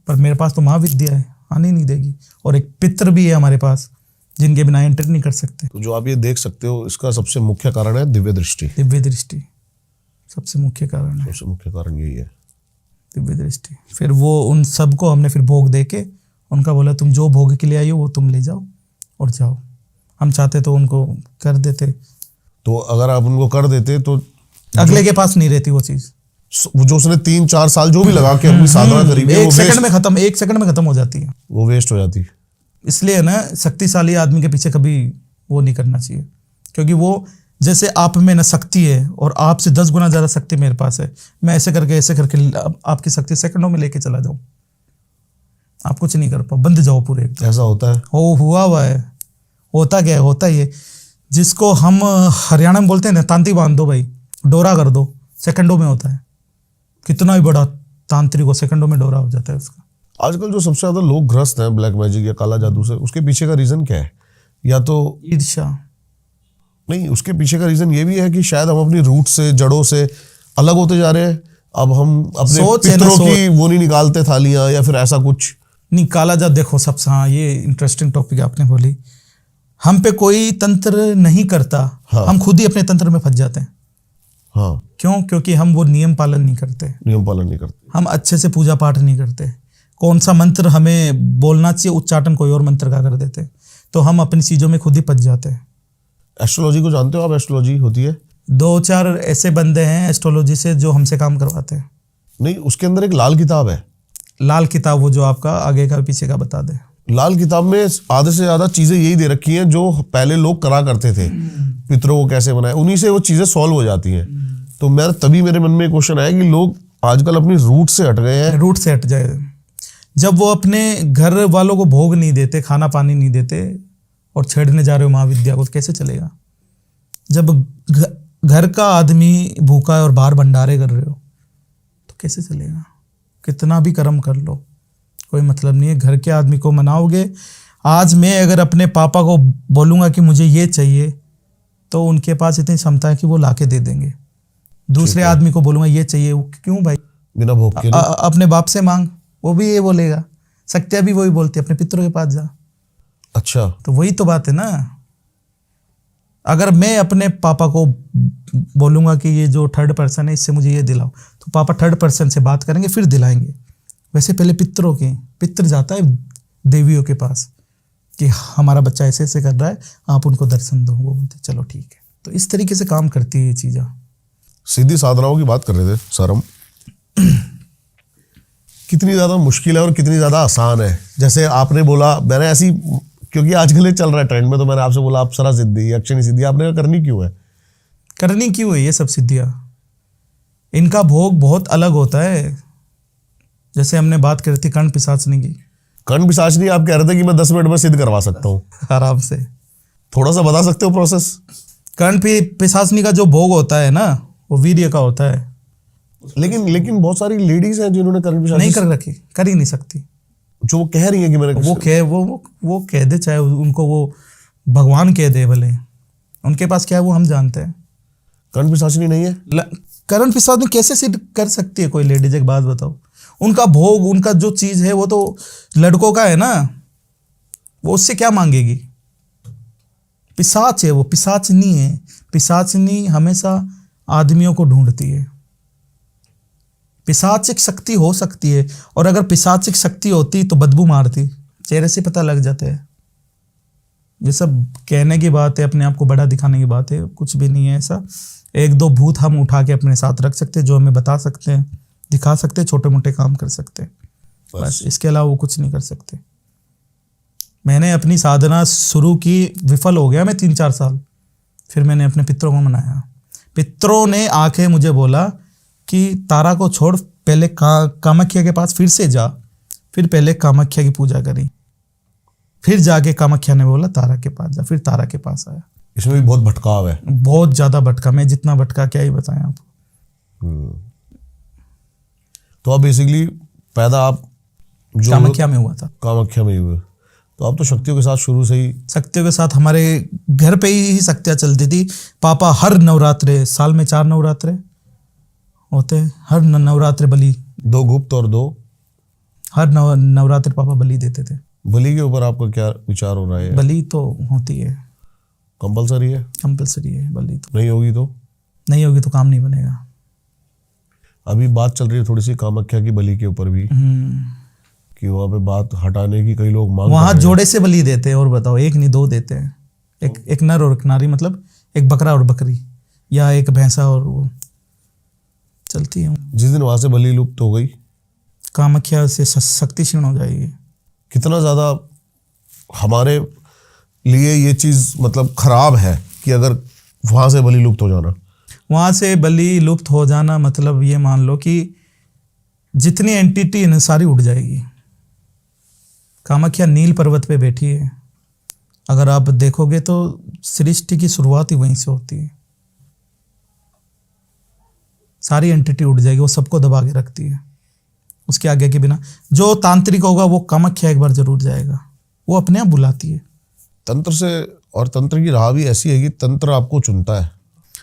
B: पर मेरे पास तो महाविद्या है, आने नहीं देगी। और एक पितर भी है हमारे पास, जिनके बिना एंटर नहीं कर सकते।
A: तो जो आप ये देख सकते हो, इसका सबसे मुख्य कारण है दिव्य दृष्टि।
B: दिव्य दृष्टि सबसे मुख्य कारण है।
A: सबसे मुख्य कारण यही है,
B: दिव्य दृष्टि। फिर वो उन सबको हमने फिर भोग दे के उनका बोला तुम जो भोग के लिए आई हो वो तुम ले जाओ और जाओ। हम चाहते तो उनको कर देते,
A: तो अगर आप उनको कर देते तो
B: अगले के पास नहीं रहती वो चीज़।
A: जो उसने 3-4 साल जो भी लगा के अपनी साधना करी है,
B: 1 सेकंड में खत्म हो जाती है,
A: वो वेस्ट हो जाती है।
B: इसलिए ना शक्तिशाली आदमी के पीछे कभी वो नहीं करना चाहिए, क्योंकि वो जैसे आप में ना शक्ति है और आपसे 10 गुना ज़्यादा शक्ति मेरे पास है। मैं ऐसे करके आपकी शक्ति सेकंडों में लेके चला जाऊँ, आप कुछ नहीं कर पाओ, बंद जाओ पूरे।
A: ऐसा होता है,
B: हुआ है। होता क्या है, होता ये जिसको हम हरियाणा में बोलते हैं ना, तांत्रिक बांध दो भाई, डोरा कर दो, सेकंडों में होता है। कितना भी बड़ा तांत्रिक हो, सेकंडों में डोरा हो जाता है उसका।
A: आजकल जो सबसे ज्यादा लोग ग्रस्त हैं ब्लैक मैजिक या काला जादू से, उसके पीछे का रीजन क्या है? या तो
B: ईर्ष्या
A: नहीं, उसके पीछे का रीजन ये भी है कि शायद हम अपनी रूट से, जड़ों से अलग होते जा रहे हैं। अब हम अपने पितरों की वो नहीं निकालते थालियां, या फिर ऐसा कुछ
B: नहीं। काला जादू देखो सबसे, हाँ ये इंटरेस्टिंग टॉपिक आपने बोली। हम पे कोई तंत्र नहीं करता,
A: हाँ।
B: हम खुद ही अपने तंत्र में फंस जाते हैं।
A: हाँ,
B: क्यों? क्योंकि हम वो नियम पालन नहीं करते, हम अच्छे से पूजा पाठ नहीं करते। कौन सा मंत्र हमें बोलना चाहिए, उच्चाटन कोई और मंत्र का कर देते, तो हम अपनी चीज़ों में खुद ही फंस जाते हैं।
A: एस्ट्रोलॉजी को जानते हो आप? एस्ट्रोलॉजी होती है,
B: 2-4 ऐसे बंदे हैं एस्ट्रोलॉजी से जो हमसे काम करवाते हैं।
A: नहीं, उसके अंदर एक लाल किताब है।
B: लाल किताब वो जो आपका आगे का पीछे का बता दे।
A: लाल किताब में आधे से ज्यादा चीजें यही दे रखी हैं जो पहले लोग करा करते थे, पितरों को कैसे बनाए, उन्हीं से वो चीजें सॉल्व हो जाती हैं। तो तभी मेरे मन में क्वेश्चन आया कि लोग आजकल अपनी रूट से हट गए हैं।
B: रूट से हट जाए, जब वो अपने घर वालों को भोग नहीं देते, खाना पानी नहीं देते और छेड़ने जा रहे हो महाविद्या को, तो कैसे चलेगा? जब घर का आदमी भूखा है और बाहर भंडारे कर रहे हो तो कैसे चलेगा? कितना भी कर्म कर लो कोई मतलब नहीं है। घर के आदमी को मनाओगे। आज मैं अगर अपने पापा को बोलूँगा कि मुझे ये चाहिए, तो उनके पास इतनी क्षमता है कि वो लाके दे देंगे। दूसरे आदमी को बोलूँगा ये चाहिए, क्यों भाई?
A: बिना भोग के
B: अपने बाप से मांग, वो भी ये बोलेगा। शक्तियाँ भी वही बोलती है, अपने पितरों के पास जा।
A: अच्छा,
B: तो वही तो बात है ना। अगर मैं अपने पापा को बोलूँगा कि ये जो थर्ड पर्सन है इससे मुझे ये दिलाओ, तो पापा थर्ड पर्सन से बात करेंगे फिर दिलाएंगे। वैसे पहले पितर जाता है देवियों के पास कि हमारा बच्चा ऐसे ऐसे कर रहा है, आप उनको दर्शन दो। वो बोलते चलो ठीक है। तो इस तरीके से काम करती है ये चीज़ें।
A: सीधी साधनाओं की बात कर रहे थे सर हम, कितनी ज़्यादा मुश्किल है और कितनी ज़्यादा आसान है। जैसे आपने बोला, मैंने ऐसी, क्योंकि आजकल ये चल रहा है ट्रेंड में, तो मैंने आपसे बोला अप्सरा सिद्धि, अक्षनी सिद्धि, आपने कहा करनी क्यों है?
B: करनी क्यों है ये सब सिद्धियाँ? इनका भोग बहुत अलग होता है। जैसे हमने बात करी थी कर्ण पिशाचनी की,
A: कर्ण पिशाचनी आप कह रहे थे कि मैं 10 मिनट में सिद्ध करवा सकता हूँ,
B: आराम से।
A: थोड़ा सा बता सकते हो प्रोसेस?
B: कर्ण पिशाचनी का जो भोग होता है ना, वो वीर्य का होता है।
A: लेकिन बहुत सारी लेडीज हैं जिन्होंने कर्ण पिशाचनी
B: नहीं कर रखी, कर ही नहीं सकती।
A: जो वो कह रही है कि मैंने
B: वो कह दे, चाहे उनको वो भगवान कह दे भले, उनके पास क्या है वो हम जानते हैं।
A: कर्ण पिशाचनी नहीं है।
B: कर्ण पिशाचनी कैसे सिद्ध कर सकती है कोई लेडीज? एक बात बताओ, उनका भोग, उनका जो चीज है वो तो लड़कों का है ना, वो उससे क्या मांगेगी? पिशाच है वो, पिशाचनी है। पिशाचनी हमेशा आदमियों को ढूंढती है। पिशाचिक शक्ति हो सकती है, और अगर पिशाचिक शक्ति होती तो बदबू मारती, चेहरे से पता लग जाता है। ये सब कहने की बात है, अपने आप को बड़ा दिखाने की बात है, कुछ भी नहीं है ऐसा। एक दो भूत हम उठा के अपने साथ रख सकते हैं, जो हमें बता सकते हैं, दिखा सकते हैं, छोटे मोटे काम कर सकते हैं, बस इसके अलावा वो कुछ नहीं कर सकते। मैंने अपनी साधना शुरू की, विफल हो गया मैं 3-4 साल, फिर मैंने अपने पितरों को मनाया। पितरों ने आके मुझे बोला कि तारा को छोड़, पहले कामाख्या के पास फिर से जा। फिर पहले कामाख्या की पूजा करी, फिर जाके कामाख्या ने बोला तारा के पास जा, फिर तारा के पास आया।
A: इसमें भी बहुत भटकाव है,
B: बहुत ज्यादा भटका, मैं जितना भटका क्या ही बताएं आपको।
A: तो आप बेसिकली पैदा आप जो
B: कामाख्या में हुआ था।
A: कामाख्या में हुए, तो आप तो शक्तियों के साथ शुरू से ही।
B: शक्तियों के साथ हमारे घर पे ही शक्तियाँ चलती थी। पापा हर नवरात्रे, साल में 4 नवरात्रे होते, हर नवरात्रे बलि,
A: 2 गुप्त और 2,
B: हर नवरात्रे पापा बलि देते थे।
A: बलि के ऊपर आपका क्या विचार हो रहा है?
B: बलि तो होती है,
A: कंपलसरी है?
B: कंपलसरी है बलि तो।
A: नहीं होगी तो
B: काम नहीं बनेगा।
A: अभी बात चल रही है थोड़ी सी कामाख्या की बलि के ऊपर भी, कि वहाँ पे बात हटाने की कई लोग मांग कर
B: वहाँ
A: रहे हैं।
B: जोड़े से बलि देते हैं, और बताओ, 1 नहीं 2 देते हैं। एक नर और एक नारी, मतलब एक बकरा और बकरी, या एक भैंसा, और वो चलती है।
A: जिस दिन वहाँ से बलि लुप्त हो गई,
B: कामाख्या से शक्ति क्षीण हो जाएगी।
A: कितना ज़्यादा हमारे लिए ये चीज़ मतलब खराब है कि अगर वहाँ से बलि लुप्त हो जाना।
B: वहाँ से बलि लुप्त हो जाना मतलब ये मान लो कि जितनी एंटिटी है सारी उड़ जाएगी। कामाख्या नील पर्वत पे बैठी है, अगर आप देखोगे तो सृष्टि की शुरुआत ही वहीं से होती है। सारी एंटिटी उड़ जाएगी, वो सबको दबा के रखती है उसके आगे के बिना। जो तांत्रिक होगा वो कामाख्या एक बार जरूर जाएगा, वो अपने आप बुलाती है।
A: तंत्र से, और तंत्र की राह भी ऐसी है कि तंत्र आपको चुनता है।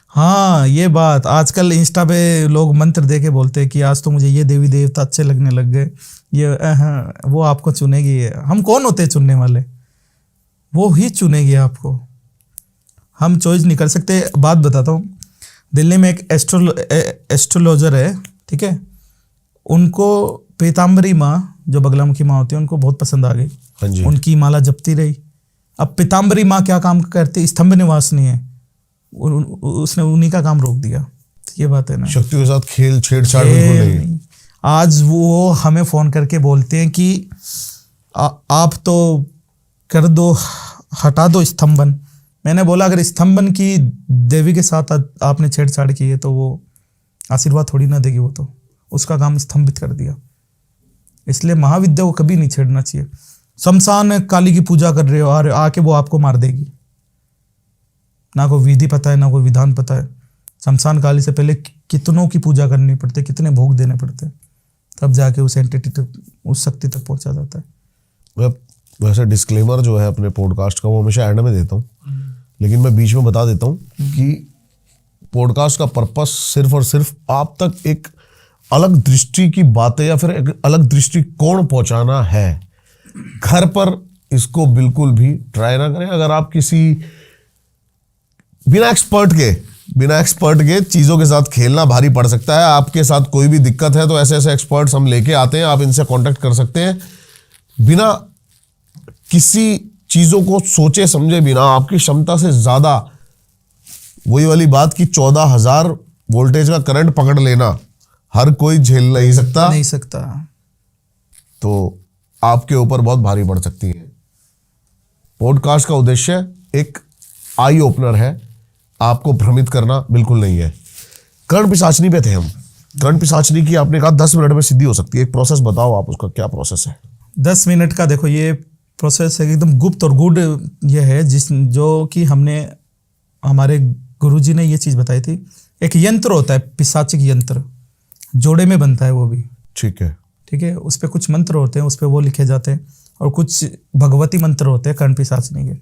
B: हाँ, ये बात आजकल इंस्टा पे लोग मंत्र दे के बोलते हैं कि आज तो मुझे ये देवी देवता अच्छे लगने लग गए, ये वो आपको चुनेगी। हम कौन होते हैं चुनने वाले? वो ही चुनेगी आपको, हम चॉइस नहीं कर सकते। बात बताता हूँ, दिल्ली में एक एस्ट्रोलॉजर है, ठीक है, उनको पीताम्बरी माँ, जो बगलामुखी माँ होती है, उनको बहुत पसंद आ गई।
A: हाँ जी।
B: उनकी माला जपती रही। अब पीताम्बरी माँ क्या काम करती? स्तंभ निवासिनी है, उसने उन्हीं का काम रोक दिया। ये बात है ना,
A: शक्तियों के साथ खेल छेड़छाड़ बिल्कुल नहीं।
B: आज वो हमें फोन करके बोलते हैं कि आप तो कर दो, हटा दो स्तंभन। मैंने बोला अगर स्तंभन की देवी के साथ आपने छेड़छाड़ की है तो वो आशीर्वाद थोड़ी ना देगी, वो तो उसका काम स्तंभित कर दिया। इसलिए महाविद्या को कभी नहीं छेड़ना चाहिए। शमशान काली की पूजा कर रहे हो और आके वो आपको मार देगी। ना कोई विधि पता है, ना कोई विधान पता है। शमशान काली से पहले कितनों की पूजा करनी पड़ती है, कितने भोग देने पड़ते हैं, तब जाके उस एंटिटी तक, उस शक्ति तक पहुंचा जाता है।
A: वैसे डिस्क्लेमर जो है अपने पॉडकास्ट का वो हमेशा एंड में देता हूँ, लेकिन मैं बीच में बता देता हूँ कि पॉडकास्ट का पर्पस सिर्फ और सिर्फ आप तक एक अलग दृष्टि की बातें या फिर एक अलग दृष्टिकोण पहुंचाना है। घर पर इसको बिल्कुल भी ट्राई ना करें। अगर आप किसी बिना एक्सपर्ट के चीज़ों के साथ खेलना भारी पड़ सकता है। आपके साथ कोई भी दिक्कत है तो ऐसे ऐसे एक्सपर्ट्स हम लेके आते हैं, आप इनसे कांटेक्ट कर सकते हैं। बिना किसी चीज़ों को सोचे समझे बिना, आपकी क्षमता से ज़्यादा, वही वाली बात कि 14,000 वोल्टेज का करंट पकड़ लेना हर कोई झेल नहीं सकता, तो आपके ऊपर बहुत भारी पड़ सकती है। पॉडकास्ट का उद्देश्य एक आई ओपनर है, आपको भ्रमित करना बिल्कुल नहीं है। कर्ण पिशाचनी पे थे हम। कर्ण पिशाचनी की आपने कहा 10 मिनट में सिद्धि हो सकती है। एक प्रोसेस बताओ आप, उसका क्या प्रोसेस है?
B: 10 मिनट का देखो ये प्रोसेस है एकदम गुप्त और गूढ़ ये है जो कि हमारे गुरुजी ने ये चीज़ बताई थी। एक यंत्र होता है, पिशाचिक यंत्र, जोड़े में बनता है वो भी।
A: ठीक है।
B: ठीक है, उस पर कुछ मंत्र होते हैं, उस पर वो लिखे जाते हैं, और कुछ भगवती मंत्र होते हैं कर्ण पिशाचनी के।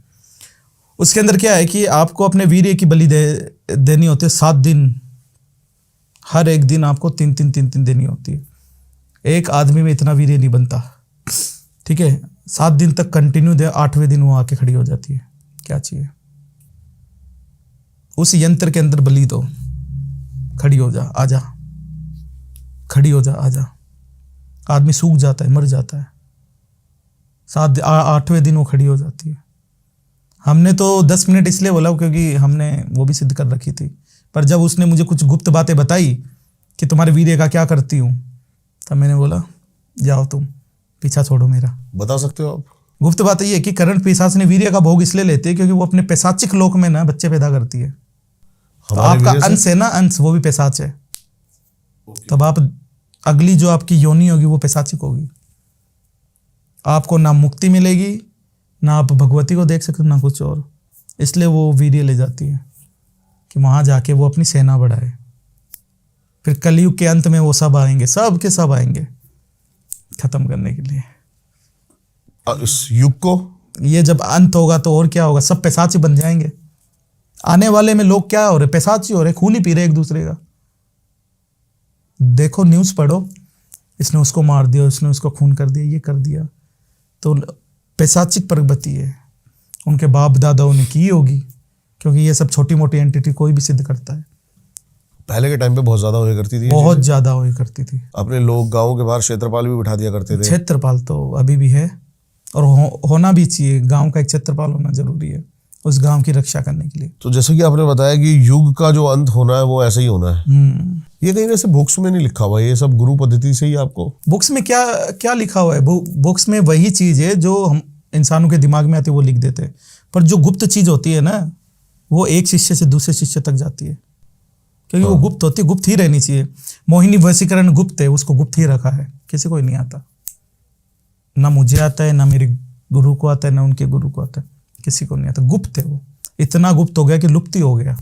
B: उसके अंदर क्या है कि आपको अपने वीर्य की बलि देनी होती है 7 दिन। हर एक दिन आपको 3 देनी होती है। एक आदमी में इतना वीर्य नहीं बनता। ठीक है, 7 दिन तक कंटिन्यू दे, 8वें दिन वो आके खड़ी हो जाती है। क्या चाहिए? उस यंत्र के अंदर बलि दो, खड़ी हो जा, आजा, खड़ी हो जा, आजा। आदमी सूख जाता है, मर जाता है। 8वें दिन वो खड़ी हो जाती है। हमने तो 10 मिनट इसलिए बोला क्योंकि हमने वो भी सिद्ध कर रखी थी, पर जब उसने मुझे कुछ गुप्त बातें बताई कि तुम्हारे वीर्य का क्या करती हूँ, तब मैंने बोला जाओ तुम, पीछा छोड़ो मेरा।
A: बता सकते हो आप?
B: गुप्त बात ये है कि कर्ण पिशाच ने वीर्य का भोग इसलिए लेते हैं क्योंकि वो अपने पैशाचिक लोक में ना बच्चे पैदा करती है। तो आपका अंश है ना, अंश, वो भी पैशाच है। तब आप अगली जो आपकी योनि होगी वो पैशाचिक होगी। आपको ना मुक्ति मिलेगी, ना आप भगवती को देख सकते, ना कुछ और। इसलिए वो वीर्य ले जाती है कि वहां जाके वो अपनी सेना बढ़ाए। फिर कलयुग के अंत में वो सब आएंगे, सब के सब आएंगे खत्म करने के लिए
A: इस युग को।
B: ये जब अंत होगा तो और क्या होगा? सब पैसाची बन जाएंगे। आने वाले में लोग क्या हो रहे? पैसाची हो रहे, खून ही पी रहे एक दूसरे का। देखो, न्यूज़ पढ़ो, इसने उसको मार दिया, उसने उसको खून कर दिया, ये कर दिया। तो पैसाचिक प्रगति है, उनके बाप दादाओं ने की होगी, क्योंकि ये सब छोटी मोटी एंटिटी कोई भी सिद्ध करता है।
A: पहले के टाइम पे बहुत ज्यादा हुआ करती थी,
B: बहुत ज्यादा हुआ करती थी।
A: अपने लोग गाँव के बाहर क्षेत्रपाल भी बिठा दिया करते थे।
B: क्षेत्रपाल तो अभी भी है, और होना भी चाहिए। गांव का एक क्षेत्रपाल होना जरूरी है उस गांव की रक्षा करने के लिए।
A: तो जैसे कि आपने बताया कि युग का जो अंत होना है वो ऐसे ही होना है। ये कहीं वैसे बुक्स में नहीं लिखा हुआ, ये सब गुरु पद्धति से ही आपको।
B: बुक्स में क्या लिखा हुआ है? बुक्स में वही चीज है जो हम इंसानों के दिमाग में आती है, वो लिख देते हैं। पर जो गुप्त चीज होती है ना, वो एक शिष्य से दूसरे शिष्य तक जाती है, क्योंकि वो गुप्त होती है, गुप्त ही रहनी चाहिए। मोहिनी वशीकरण गुप्त है, उसको गुप्त ही रखा है, किसी को ही नहीं आता। ना मुझे आता है, ना मेरे गुरु को आता है, ना उनके गुरु को आता है, किसी को नहीं आता। गुप्त है वो, इतना गुप्त हो गया कि लुप्त ही हो गया।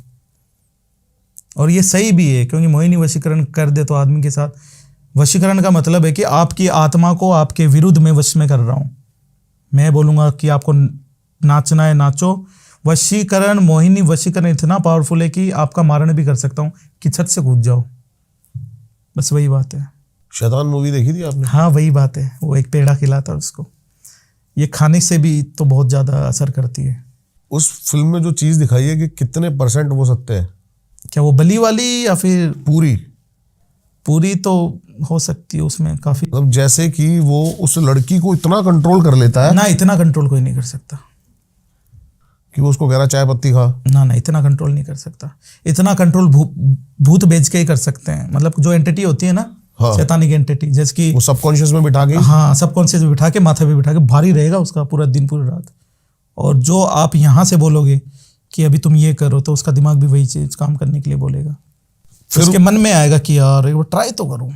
B: और ये सही भी है, क्योंकि मोहिनी वशीकरण कर दे तो आदमी के साथ, वशीकरण का मतलब है कि आपकी आत्मा को आपके विरुद्ध में वश में कर रहा हूं। मैं बोलूंगा कि आपको नाचना है, नाचो। वशीकरण, मोहिनी वशीकरण इतना पावरफुल है कि आपका मारण भी कर सकता हूं कि छत से कूद जाओ। बस वही बात है।
A: शैतान मूवी देखी थी आपने?
B: हाँ, वही बात है। वो एक पेड़ा खिलाता है उसको, ये खाने से भी तो बहुत ज्यादा असर करती है।
A: उस फिल्म में जो चीज दिखाई है कि कितने % वो सत्य है?
B: क्या वो बली वाली या फिर
A: पूरी
B: तो हो सकती है, उसमें काफी।
A: मतलब जैसे कि वो उस लड़की को इतना कंट्रोल कर लेता है
B: ना, इतना कंट्रोल कोई नहीं कर सकता
A: कि वो उसको कह रहा चाय पत्ती खा।
B: ना, इतना कंट्रोल नहीं कर सकता। इतना कंट्रोल भूत बेच के ही कर सकते हैं। मतलब जो एंटिटी होती है ना,
A: हाँ,
B: शैतानिक एंटिटी, जैसे कि
A: वो सबकॉन्शियस में बिठा के।
B: हाँ, सबकॉन्शियस में बिठा के, माथे पे बिठा के, भारी रहेगा उसका पूरा दिन पूरी रात। और जो आप यहाँ से बोलोगे कि अभी तुम ये करो, तो उसका दिमाग भी वही चीज काम करने के लिए बोलेगा। फिर उसके मन में आएगा कि यार वो ट्राई तो करूं।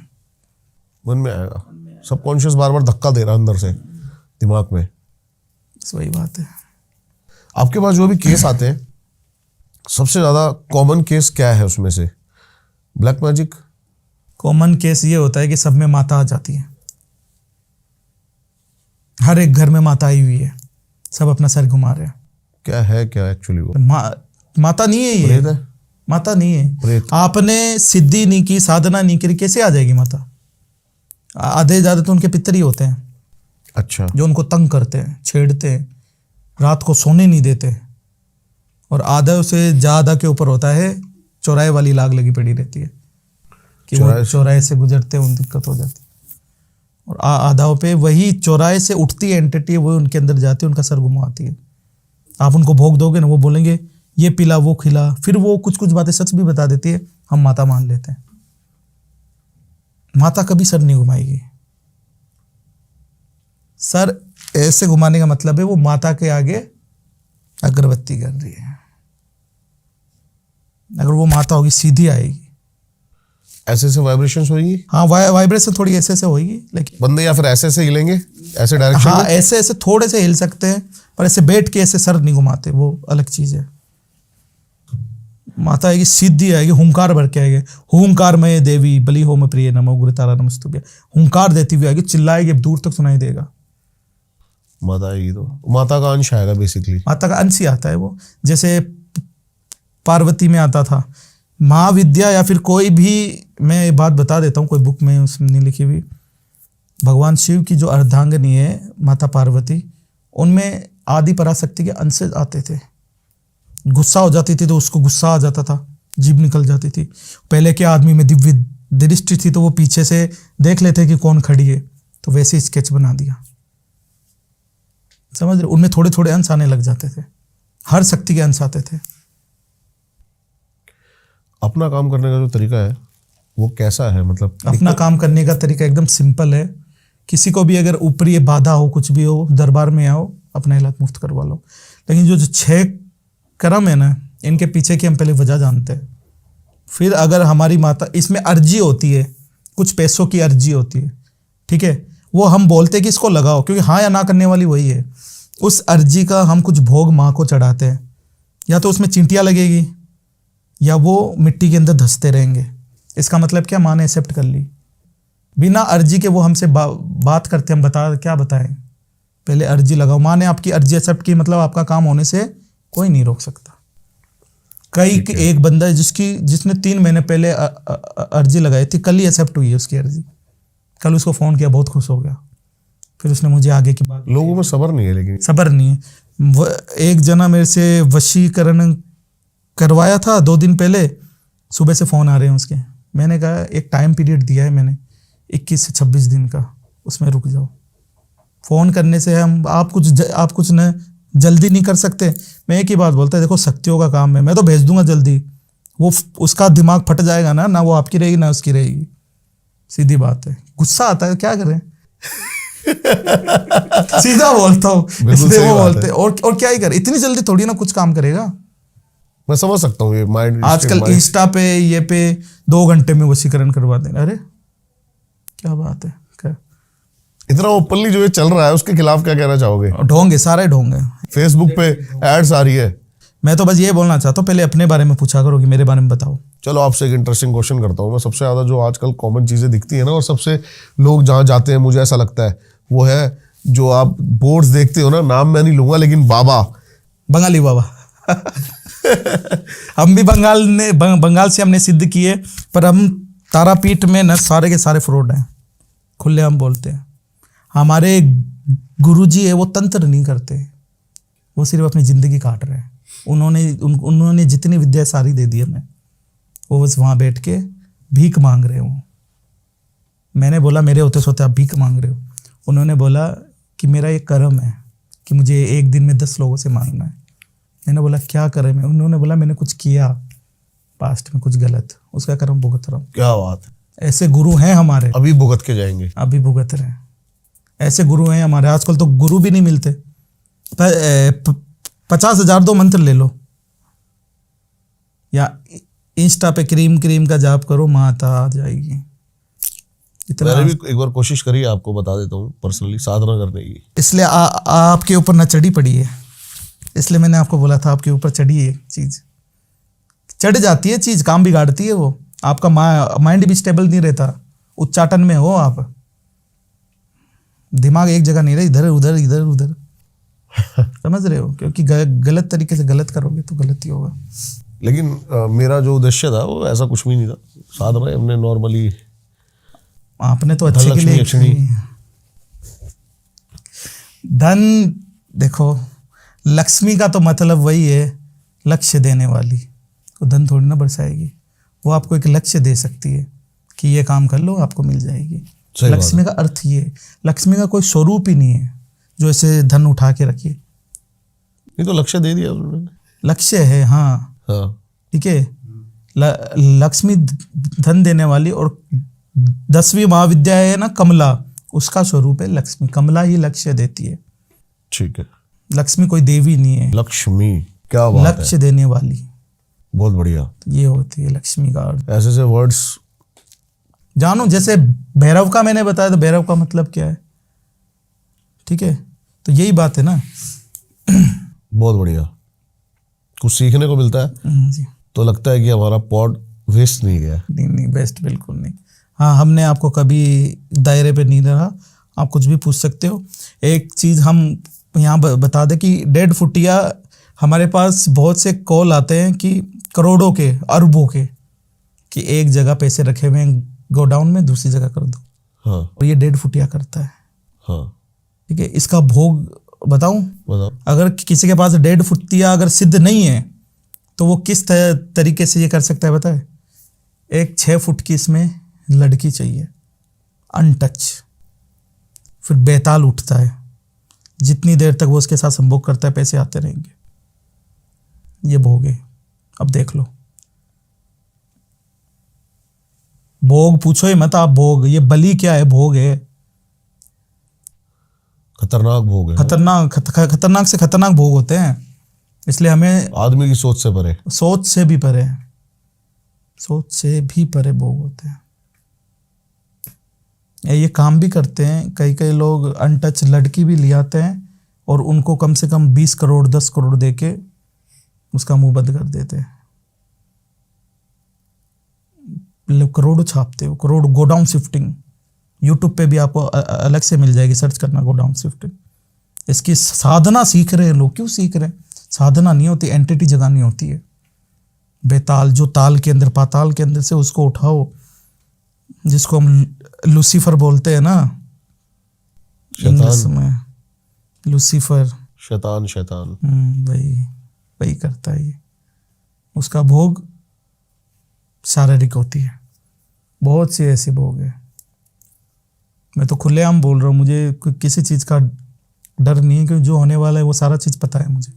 A: मन में आएगा, सबकॉन्शियस बार बार धक्का दे रहा है अंदर से दिमाग में।
B: वही बात है।
A: आपके पास जो भी केस आते हैं, सबसे ज्यादा कॉमन केस क्या है उसमें से? Black magic?
B: कॉमन केस ये होता है कि सब में माता आ जाती है। हर एक घर में माता आई हुई है, सब अपना सर घुमा रहे हैं।
A: क्या एक्चुअली वो
B: माता नहीं है, ये
A: है?
B: माता नहीं है।
A: प्रेत।
B: आपने सिद्धि नहीं की, साधना नहीं करी, कैसे आ जाएगी माता? आधे ज्यादा तो उनके पितर ही होते हैं।
A: अच्छा।
B: जो उनको तंग करते हैं, छेड़ते हैं, रात को सोने नहीं देते। और आधा से ज्यादा के ऊपर होता है चौराहे वाली लाग लगी पड़ी रहती है कि वो चौराहे से गुजरते हैं, उन दिक्कत हो जाती है। और आधाओं पे वही चौराहे से उठती एंटिटी है, वो उनके अंदर जाती है, उनका सर घुमाती है। आप उनको भोग दोगे ना, वो बोलेंगे ये पिला, वो खिला। फिर वो कुछ बातें सच भी बता देती है, हम माता मान लेते हैं। माता कभी सर नहीं घुमाएगी। सर ऐसे घुमाने का मतलब है वो माता के आगे अगरबत्ती कर रही है। अगर वो माता होगी, सीधी आएगी।
A: ऐसे वाइब्रेशंस होगी,
B: हाँ वाइब्रेशन थोड़ी ऐसे होगी, लेकिन
A: बंदे या फिर ऐसे हिलेंगे, ऐसे डायरेक्शन
B: हाँ
A: में?
B: ऐसे थोड़े से हिल सकते हैं, पर ऐसे बैठ के ऐसे सर नहीं घुमाते, वो अलग चीज है। माता आएगी, सीधी आएगी, हुंकार भर के आएगी, हुंकार मय देवी बलि होम प्रिय नमो गुरु तारा नमस्तुभ्य, हुंकार देती हुई आएगी, चिल्लाएगी, अब दूर तक सुनाई देगा।
A: माता आएगी तो माता का अंश आएगा बेसिकली,
B: माता का अंश ही आता है वो, जैसे पार्वती में आता था महाविद्या, या फिर कोई भी, मैं एक बात बता देता हूँ, कोई बुक में उसमें नहीं लिखी हुई, भगवान शिव की जो अर्धांगिनी है माता पार्वती, उनमें आदि पराशक्ति के अंश आते थे। गुस्सा हो जाती थी तो उसको गुस्सा आ जाता था, जीभ निकल जाती थी। पहले के आदमी में दिव्य दृष्टि थी तो वो पीछे से देख लेते कि कौन खड़ी है, तो वैसे ही स्केच बना दिया, समझ रहे? उनमें थोड़े थोड़े अंश आने लग जाते थे, हर शक्ति के अंश आते थे।
A: अपना काम करने का जो तरीका है वो कैसा है? मतलब
B: अपना काम करने का तरीका एकदम सिंपल है। किसी को भी अगर ऊपरी बाधा हो, कुछ भी हो, दरबार में आओ, अपना इलाज मुफ्त करवा लो। लेकिन जो 6 कर्म है ना, इनके पीछे की हम पहले वजह जानते हैं। फिर अगर हमारी माता, इसमें अर्जी होती है, कुछ पैसों की अर्जी होती है, ठीक है, वो हम बोलते हैं कि इसको लगाओ, क्योंकि हाँ या ना करने वाली वही है। उस अर्जी का हम कुछ भोग माँ को चढ़ाते हैं, या तो उसमें चींटियाँ लगेगी या वो मिट्टी के अंदर धंसते रहेंगे। इसका मतलब क्या, माँ ने एक्सेप्ट कर ली बिना अर्जी के। वो हमसे बात करते, हम क्या बताएं, पहले अर्जी लगाओ। माँ ने आपकी अर्जी एक्सेप्ट की, मतलब आपका काम होने से कोई नहीं रोक सकता। एक बंदा है जिसने 3 महीने पहले अर्जी लगाई थी, कल ही एक्सेप्ट हुई है उसकी अर्जी। कल उसको फोन किया, बहुत खुश हो गया। फिर उसने मुझे आगे की बात,
A: लोगों में सब्र नहीं है, लेकिन
B: सब्र नहीं है। एक जना मेरे से वशीकरण करवाया था 2 दिन पहले, सुबह से फोन आ रहे हैं उसके। मैंने कहा एक टाइम पीरियड दिया है मैंने 21 से 26 दिन का, उसमें रुक जाओ। फोन करने से आप कुछ न जल्दी नहीं कर सकते। मैं एक ही बात बोलता है, देखो शक्तियों का काम है, मैं तो भेज दूंगा जल्दी, वो उसका दिमाग फट जाएगा ना वो आपकी रहेगी ना उसकी रहेगी, सीधी बात है। गुस्सा आता है, क्या करें सीधा बोलता हूँ, इसलिए वो बोलते हैं। और क्या ही करे, इतनी जल्दी थोड़ी ना कुछ काम करेगा।
A: मैं समझ सकता हूँ ये माइंड।
B: आजकल इंस्टा पे ये पे 2 घंटे में वशीकरण करवा देंगे। अरे क्या बात है, क्या
A: इतना ओपनली जो ये चल रहा है उसके खिलाफ क्या कहना चाहोगे?
B: ढोंग है, सारे ढोंग है।
A: फेसबुक पे एड्स आ रही है।
B: मैं तो बस ये बोलना चाहता हूँ, पहले अपने बारे में पूछा करो कि मेरे बारे में बताओ।
A: चलो आपसे एक इंटरेस्टिंग क्वेश्चन करता हूँ मैं। सबसे ज्यादा जो आजकल कॉमन चीजें दिखती है ना, और सबसे लोग जहाँ जाते हैं मुझे ऐसा लगता है, वो है जो आप बोर्ड्स देखते हो ना, नाम मैं नहीं लूंगा, लेकिन बाबा,
B: बंगाली बाबा हम भी बंगाल से हमने सिद्ध किए, पर हम तारापीठ में न सारे के सारे फ्रॉड हैं, खुले हम बोलते हैं। हमारे गुरुजी है वो तंत्र नहीं करते, वो सिर्फ अपनी जिंदगी काट रहे हैं। उन्होंने जितनी विद्या सारी दे दी हमें, वो बस वहाँ बैठ के भीख मांग रहे हो। मैंने बोला मेरे होते सोते आप भीख मांग रहे हो। उन्होंने बोला कि मेरा ये कर्म है कि मुझे एक दिन में 10 लोगों से मांगना है। मैंने बोला क्या कर्म है? उन्होंने बोला मैंने कुछ किया पास्ट में, कुछ गलत, उसका कर्म भुगत रहा हूँ।
A: क्या बात है।
B: ऐसे गुरु हैं हमारे,
A: अभी भुगत के जाएंगे,
B: अभी भुगत रहे हैं। ऐसे गुरु हैं हमारे। आजकल तो गुरु भी नहीं मिलते। 50,000 दो, मंत्र ले लो, या इंस्टा पे क्रीम का जाप करो, माता आ जाएगी।
A: मैंने भी एक बार कोशिश करी है, आपको बता देता हूँ पर्सनली, साधना करने की।
B: इसलिए आपके ऊपर ना चढ़ी पड़ी है, इसलिए मैंने आपको बोला था आपके ऊपर चढ़ी है चीज। चढ़ जाती है चीज, काम बिगाड़ती है वो। आपका माइंड भी स्टेबल नहीं रहता, उच्चाटन में हो आप, दिमाग एक जगह नहीं रहे, इधर उधर समझ रहे हो? क्योंकि गलत तरीके से गलत करोगे तो गलत ही होगा।
A: लेकिन मेरा जो उद्देश्य था वो ऐसा कुछ भी नहीं था। साधना हमने नॉर्मली,
B: आपने तो अच्छे के लिए की। धन देखो, लक्ष्मी का तो मतलब वही है, लक्ष्य देने वाली। तो धन थोड़ी ना बरसाएगी, वो आपको एक लक्ष्य दे सकती है कि ये काम कर लो, आपको मिल जाएगी। लक्ष्मी का अर्थ ये, लक्ष्मी का कोई स्वरूप ही नहीं है जो ऐसे धन उठा के रखिए।
A: ये तो लक्ष्य दे दिया उन्होंने,
B: लक्ष्य है। हाँ ठीक है। लक्ष्मी धन देने वाली, और 10वीं महाविद्या है ना कमला, उसका स्वरूप है लक्ष्मी। कमला ही लक्ष्य देती है।
A: ठीक है।
B: लक्ष्मी कोई देवी नहीं है।
A: लक्ष्मी, क्या बात है,
B: लक्ष्य देने वाली,
A: बहुत बढ़िया।
B: ये होती है लक्ष्मी का अर्थ।
A: ऐसे वर्ड्स
B: जानो, जैसे भैरव का मैंने बताया, तो भैरव का मतलब क्या है, ठीक है, तो यही बात है ना।
A: बहुत बढ़िया, कुछ सीखने को मिलता है।
B: जी,
A: तो लगता है कि हमारा पॉड वेस्ट नहीं गया।
B: नहीं नहीं, बेस्ट बिल्कुल नहीं। हाँ, हमने आपको कभी दायरे पे नहीं रहा, आप कुछ भी पूछ सकते हो। एक चीज़ हम यहाँ बता दें कि डेढ़ फुटिया हमारे पास बहुत से कॉल आते हैं कि करोड़ों के, अरबों के, कि एक जगह पैसे रखे हुए हैं गोडाउन में, दूसरी जगह कर दो।
A: हाँ
B: और ये डेढ़ फुटिया करता है,
A: हाँ,
B: ठीक है। इसका भोग बताऊं,
A: बताओ।
B: अगर किसी के पास डेढ़ फुटिया अगर सिद्ध नहीं है तो वो किस तरीके से ये कर सकता है बताए। एक 6 फुट की इसमें लड़की चाहिए, अनटच, फिर बेताल उठता है, जितनी देर तक वो उसके साथ संभोग करता है पैसे आते रहेंगे। ये भोग है, अब देख लो। भोग पूछो ही मत आप, भोग, ये बलि क्या है, भोग है।
A: खतरनाक भोग है।
B: खतरनाक से खतरनाक भोग होते हैं, इसलिए हमें
A: आदमी की सोच से परे,
B: सोच से भी परे, सोच से भी परे भोग होते हैं। ये काम भी करते हैं, कई कई लोग अनटच लड़की भी ले आते हैं और उनको कम से कम 20 करोड़ 10 करोड़ देके उसका मुंह बंद कर देते हैं। लोग करोड़ों छापते हो, करोड़। गोडाउन शिफ्टिंग यूट्यूब पे भी आपको अलग से मिल जाएगी, सर्च करना गोडाउन शिफ्टिंग। इसकी साधना सीख रहे हैं लोग। क्यों सीख रहे हैं? साधना नहीं होती, एंटिटी जगानी होती है। बेताल, जो ताल के अंदर, पाताल के अंदर से उसको उठाओ, जिसको हम लूसीफर बोलते हैं ना इंग्लिश में, लूसीफर,
A: शैतान। शैतान
B: वही करता है ये। उसका भोग शारीरिक होती है। बहुत सी ऐसी भोग है। मैं तो खुलेआम बोल रहा हूँ, मुझे किसी चीज़ का डर नहीं है, क्योंकि जो होने वाला है वो सारा चीज़ पता है मुझे।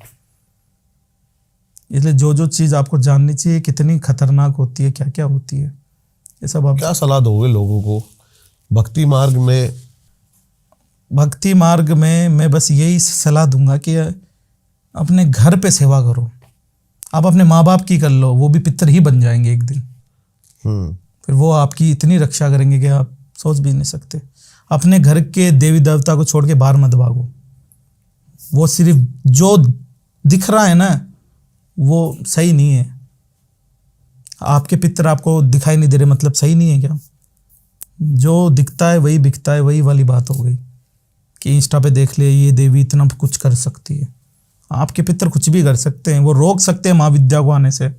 B: इसलिए जो जो चीज़ आपको जाननी चाहिए, कितनी खतरनाक होती है, क्या क्या होती है, ये सब आप।
A: क्या सलाह दोगे लोगों को भक्ति मार्ग में?
B: भक्ति मार्ग में मैं बस यही सलाह दूंगा कि अपने घर पे सेवा करो। आप अपने माँ बाप की कर लो, वो भी पितर ही बन जाएंगे एक दिन। फिर वो आपकी इतनी रक्षा करेंगे कि आप सोच भी नहीं सकते। अपने घर के देवी देवता को छोड़ के बाहर मत भागो। वो सिर्फ जो दिख रहा है ना, वो सही नहीं है। आपके पितर आपको दिखाई नहीं दे रहे, मतलब सही नहीं है क्या? जो दिखता है वही बिकता है, वही वाली बात हो गई कि इंस्टा पे देख ले ये देवी इतना कुछ कर सकती है। आपके पितर कुछ भी कर सकते हैं, वो रोक सकते हैं महाविद्या को आने से।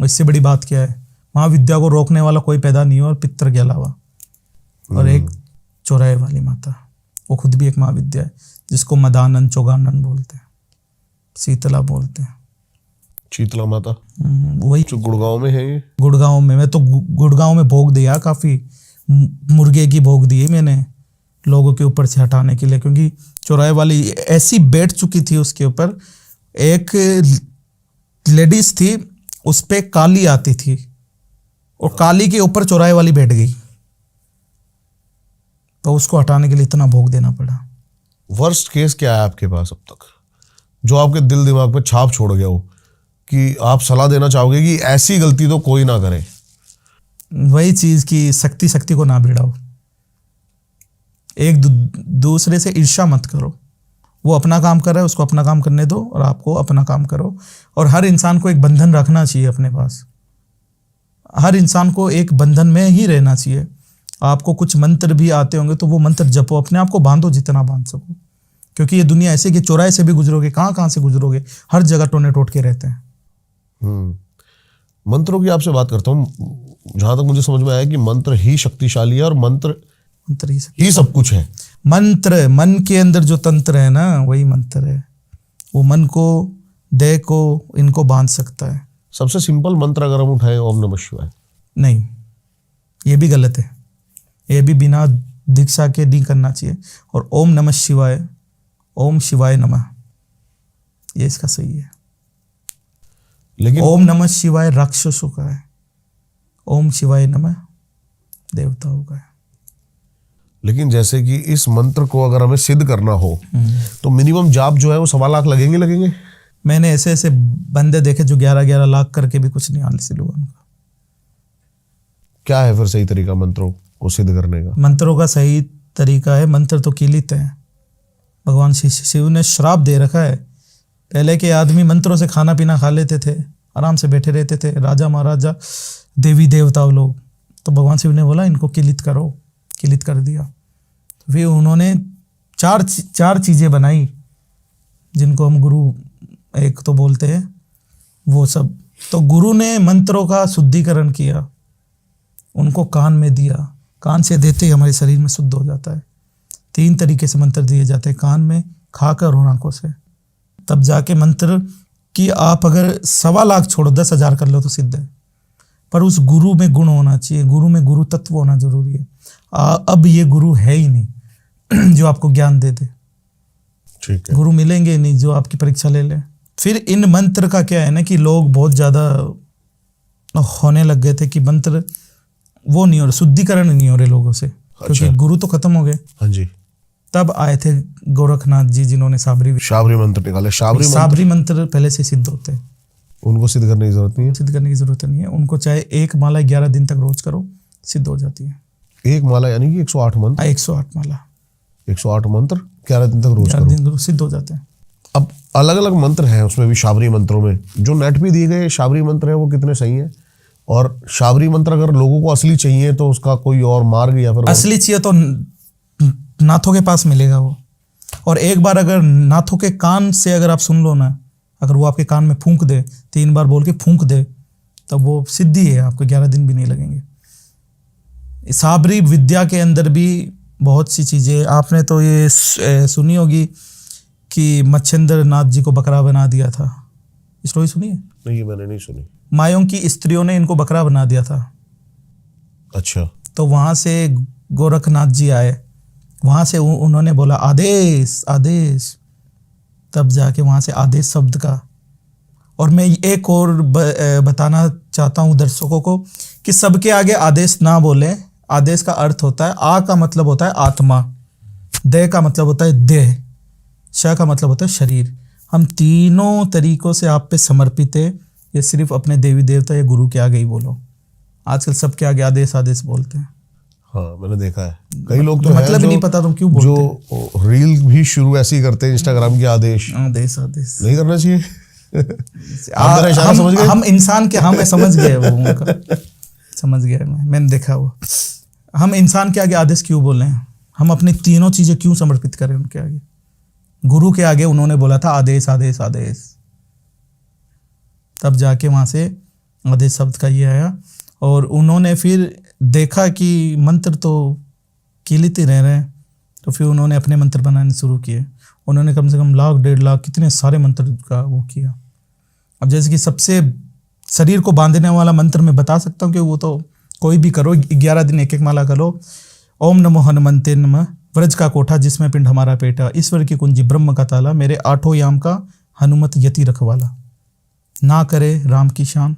B: इससे बड़ी बात क्या है? महाविद्या को रोकने वाला कोई पैदा नहीं हो और पितर के अलावा। और एक चौराहे वाली माता, वो खुद भी एक महाविद्या है, जिसको मदानन चौगानन बोलते हैं, शीतला बोलते हैं।
A: शीतला माता
B: वही
A: जो गुड़गांव में है। ये
B: गुड़गांव में, मैं तो गुड़गांव में भोग दिया, काफ़ी मुर्गे की भोग दी मैंने लोगों के ऊपर से हटाने के लिए, क्योंकि चौराहे वाली ऐसी बैठ चुकी थी उसके ऊपर। एक लेडीज थी, उस पे काली आती थी और काली के ऊपर चौराहे वाली बैठ गई, तो उसको हटाने के लिए इतना भोग देना पड़ा।
A: वर्स्ट केस क्या है आपके पास अब तक, जो आपके दिल दिमाग पे छाप छोड़ गया हो, कि आप सलाह देना चाहोगे कि ऐसी गलती तो कोई ना करे?
B: वही चीज की शक्ति को ना भिड़ाओ। एक दूसरे से ईर्ष्या मत करो। वो अपना काम कर रहा है, उसको अपना काम करने दो और आपको अपना काम करो। और हर इंसान को एक बंधन रखना चाहिए अपने पास। हर इंसान को एक बंधन में ही रहना चाहिए। आपको कुछ मंत्र भी आते होंगे तो वो मंत्र जपो, अपने आप को बांधो जितना बांध सको, क्योंकि ये दुनिया ऐसे कि चौराहे से भी गुजरोगे, कहाँ से गुजरोगे, हर जगह टोने टोटके रहते हैं।
A: मंत्रों की आपसे बात करता हूँ। जहां तक मुझे समझ में आया कि मंत्र ही शक्तिशाली है और मंत्र ही सब कुछ है।
B: मंत्र, मन के अंदर जो तंत्र है ना, वही मंत्र है। वो मन को, देह को, इनको बांध सकता है।
A: सबसे सिंपल मंत्र अगर हम उठाएं, ओम नमः शिवाय।
B: नहीं, ये भी गलत है। ये भी बिना दीक्षा के नहीं करना चाहिए। और ओम नमः शिवाय, ओम शिवाय नमः, ये इसका सही है।
A: लेकिन
B: ओम नमः शिवाय राक्षसों का है, ओम शिवाय नमः देवताओं का है।
A: लेकिन जैसे कि इस मंत्र को अगर हमें सिद्ध करना हो तो मिनिमम जाप जो है वो 1.25 लाख लगेंगे।
B: मैंने ऐसे ऐसे बंदे देखे जो 11-11 लाख करके भी कुछ नहीं हासिल हुआ उनका।
A: क्या है फिर सही तरीका मंत्रों? को सिद्ध करने का?
B: मंत्रों का सही तरीका है, मंत्र तो कीलित है। भगवान शिव ने श्राप दे रखा है। पहले के आदमी मंत्रों से खाना पीना खा लेते थे, आराम से बैठे रहते थे, राजा महाराजा, देवी देवता लोग। तो भगवान शिव ने बोला इनको कीलित करो, कीलित कर दिया। तो फिर उन्होंने चार चीज़ें बनाई जिनको हम गुरु एक तो बोलते हैं, वो सब। तो गुरु ने मंत्रों का शुद्धिकरण किया, उनको कान में दिया। कान से देते ही हमारे शरीर में शुद्ध हो जाता है। 3 तरीके से मंत्र दिए जाते हैं, कान में, खाकर और आंखों से। तब जाके मंत्र की आप अगर 1.25 लाख छोड़ो, 10,000 कर लो तो सिद्ध है। पर उस गुरु में गुण होना चाहिए, गुरु में गुरु तत्व होना जरूरी है। अब ये गुरु है ही नहीं जो आपको ज्ञान दे दे।
A: ठीक है।
B: गुरु मिलेंगे नहीं जो आपकी परीक्षा ले ले। फिर इन मंत्र का क्या है ना कि लोग बहुत ज़्यादा होने लग गए थे कि मंत्र वो नहीं हो रहे, शुद्धिकरण नहीं हो रहे लोगों से, क्योंकि गुरु तो खत्म हो गए।
A: हाँ जी।
B: तब आए थे गोरखनाथ जी, जिन्होंने शाबरी
A: मंत्र निकाले।
B: शाबरी मंत्र पहले से सिद्ध होते हैं,
A: उनको सिद्ध करने की जरूरत नहीं है।
B: सिद्ध करने की जरूरत नहीं है उनको, चाहे एक माला 11 दिन तक रोज करो, सिद्ध हो जाती है।
A: एक माला यानी कि 108 मंत्र?
B: 108 माला,
A: 108 मंत्र 11 दिन तक रोज करो,
B: 11 दिन सिद्ध हो जाते हैं।
A: अब अलग अलग मंत्र हैं उसमें भी, शाबरी मंत्रों में जो नेट पे दिए गए शाबरी मंत्र है वो कितने सही है? और शाबरी मंत्र अगर लोगों को असली चाहिए तो उसका कोई और मार्ग या फिर
B: असली चाहिए तो नाथों के पास मिलेगा वो। और एक बार अगर नाथों के कान से अगर आप सुन लो ना, अगर वो आपके कान में फूंक दे, 3 बार बोल के फूंक दे, तो वो सिद्धि है, आपको 11 दिन भी नहीं लगेंगे। शाबरी विद्या के अंदर भी बहुत सी चीज़ें, आपने तो ये सुनी होगी कि मच्छिंद्र नाथ जी को बकरा बना दिया था, स्टोरी सुनी है?
A: नहीं, ये मैंने नहीं सुनी।
B: मायों की स्त्रियों ने इनको बकरा बना दिया था।
A: अच्छा।
B: तो वहाँ से गोरखनाथ जी आए, वहाँ से उन्होंने बोला आदेश आदेश, तब जाके वहाँ से आदेश शब्द का। और मैं एक और बताना चाहता हूँ दर्शकों को कि सबके आगे आदेश ना बोले। आदेश का अर्थ होता है, आ का मतलब होता है आत्मा, दे का मतलब होता है देह, श का मतलब होता है शरीर। हम तीनों तरीकों से आप पे समर्पित है। ये सिर्फ अपने देवी देवता या गुरु के आगे ही बोलो। आजकल सबके आगे आदेश आदेश बोलते हैं।
A: हाँ, मैंने देखा है कई लोग तो
B: मतलब ही नहीं पता तुम क्यों बोलते
A: जो रील भी शुरू ऐसे ही करते हैं इंस्टाग्राम के आदेश
B: आदेश आदेश
A: नहीं करना चाहिए।
B: हम इंसान के, मैं समझ गया वो उनका, समझ गया मैंने देखा वो। हम इंसान के आगे आदेश क्यों बोल रहे हैं? हम अपनी तीनों चीजें क्यों समर्पित करें उनके आगे? गुरु के आगे उन्होंने बोला था आदेश आदेश आदेश, तब जाके वहां से आदेश शब्द का ये आया। और उन्होंने फिर देखा कि मंत्र तो कीलित ही रह रहे हैं, तो फिर उन्होंने अपने मंत्र बनाने शुरू किए। उन्होंने कम से कम 1 लाख 1.5 लाख कितने सारे मंत्र का वो किया। अब जैसे कि सबसे शरीर को बांधने वाला मंत्र मैं बता सकता हूँ कि वो तो कोई भी करो, 11 दिन 1-1 माला करो। ओम नमो हनुमंते नमः, व्रज का कोठा जिसमें पिंड हमारा पेटा, ईश्वर की कुंजी ब्रह्म का ताला, मेरे 8 याम का हनुमत यति रखवाला, ना करे राम की शान,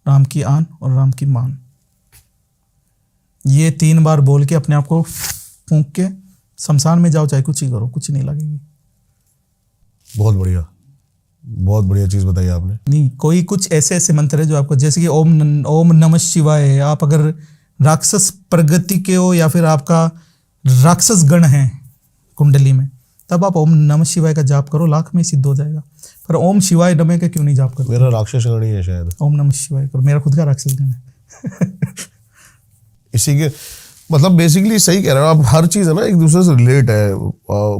B: राम की आन और राम की मान। ये 3 बार बोल के अपने आप को फूंक के शमशान में जाओ, चाहे कुछ ही करो, कुछ नहीं लगेगी।
A: बहुत बढ़िया, बहुत बढ़िया चीज बताई आपने।
B: नहीं, कोई कुछ ऐसे ऐसे मंत्र है जो आपको, जैसे कि ओम नमः शिवाय, आप अगर राक्षस प्रगति के हो या फिर आपका राक्षस गण है कुंडली में, तब आप ओम नमः शिवाय का जाप करो, 1 लाख में सिद्ध हो जाएगा। पर ओम शिवाय नमः का क्यों नहीं जाप करते?
A: मेरा राक्षस गण ही है शायद।
B: ओम नमः शिवाय करो, मेरा खुद का राक्षस गण है।
A: इसी के मतलब बेसिकली सही कह रहे हो आप, हर चीज है ना एक दूसरे से रिलेट है।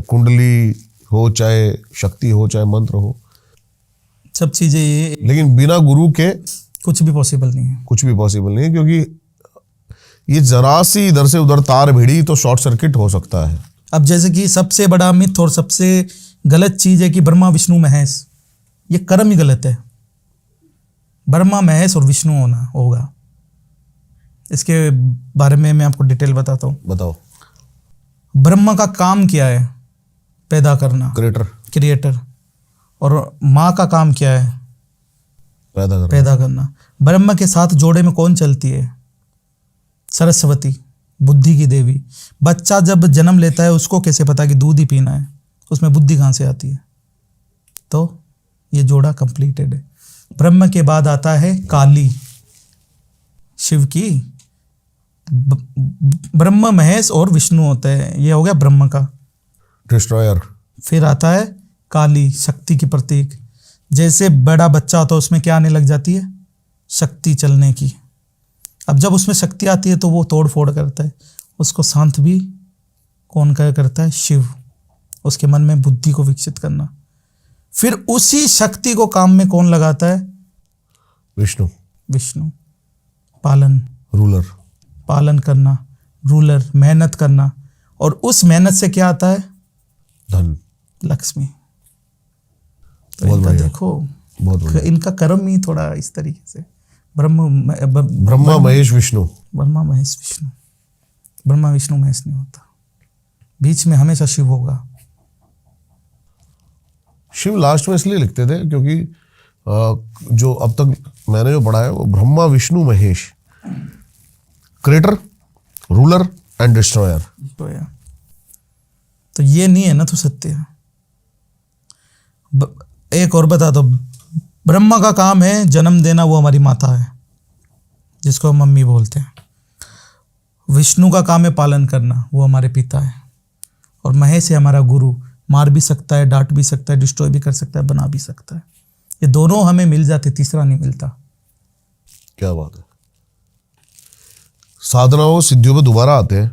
A: कुंडली हो, चाहे शक्ति हो, चाहे मंत्र हो,
B: सब चीजें ये,
A: लेकिन बिना गुरु के
B: कुछ भी पॉसिबल नहीं है।
A: कुछ भी पॉसिबल नहीं है, क्योंकि ये जरा सी इधर से उधर तार भिड़ी तो शॉर्ट सर्किट हो सकता है।
B: अब जैसे कि सबसे बड़ा मिथ और सबसे गलत चीज है कि ब्रह्मा विष्णु महेश, ये कर्म ही गलत है। ब्रह्मा महेश और विष्णु होगा। इसके बारे में मैं आपको डिटेल बताता हूँ।
A: बताओ।
B: ब्रह्मा का काम क्या है? पैदा करना, क्रिएटर। और माँ का काम क्या है? पैदा करना। ब्रह्मा के साथ जोड़े में कौन चलती है? सरस्वती, बुद्धि की देवी। बच्चा जब जन्म लेता है उसको कैसे पता कि दूध ही पीना है? उसमें बुद्धि कहाँ से आती है? तो ये जोड़ा कंप्लीटेड है। ब्रह्म के बाद आता है काली, शिव की ब्रह्मा महेश और विष्णु होते हैं, ये हो गया ब्रह्म का।
A: डिस्ट्रॉयर।
B: फिर आता है काली, शक्ति की प्रतीक। जैसे बड़ा बच्चा होता है उसमें क्या आने लग जाती है, शक्ति चलने की। अब जब उसमें शक्ति आती है तो वो तोड़ फोड़ करता है, उसको शांत भी कौन करता है, शिव। उसके मन में बुद्धि को विकसित करना। फिर उसी शक्ति को काम में कौन लगाता है,
A: विष्णु।
B: विष्णु। पालन,
A: रूलर।
B: पालन करना, रूलर, मेहनत करना। और उस मेहनत से क्या आता है,
A: धन,
B: लक्ष्मी। तो
A: बहुत
B: इनका
A: बढ़िया।
B: देखो,
A: बहुत बढ़िया।
B: इनका कर्म ही थोड़ा इस तरीके से
A: ब्रह्मा महेश विष्णु।
B: ब्रह्मा महेश विष्णु। ब्रह्मा विष्णु महेश नहीं होता, बीच में हमेशा शिव होगा।
A: शिव लास्ट में इसलिए लिखते थे क्योंकि जो अब तक मैंने जो पढ़ा है वो Brahma Vishnu Mahesh, creator, ruler and destroyer.
B: तो ये नहीं है ना तो सत्य है। एक और बता दो, ब्रह्मा का काम है जन्म देना, वो हमारी माता है जिसको हम मम्मी बोलते हैं। विष्णु का काम है पालन करना, वो हमारे पिता है। और महेश है हमारा गुरु, मार भी सकता है, डांट भी सकता है, डिस्ट्रॉय भी कर सकता है, बना भी सकता है। ये दोनों हमें मिल जाते, तीसरा नहीं मिलता।
A: क्या बात है। साधनाओं सिद्धियों पे दोबारा आते हैं,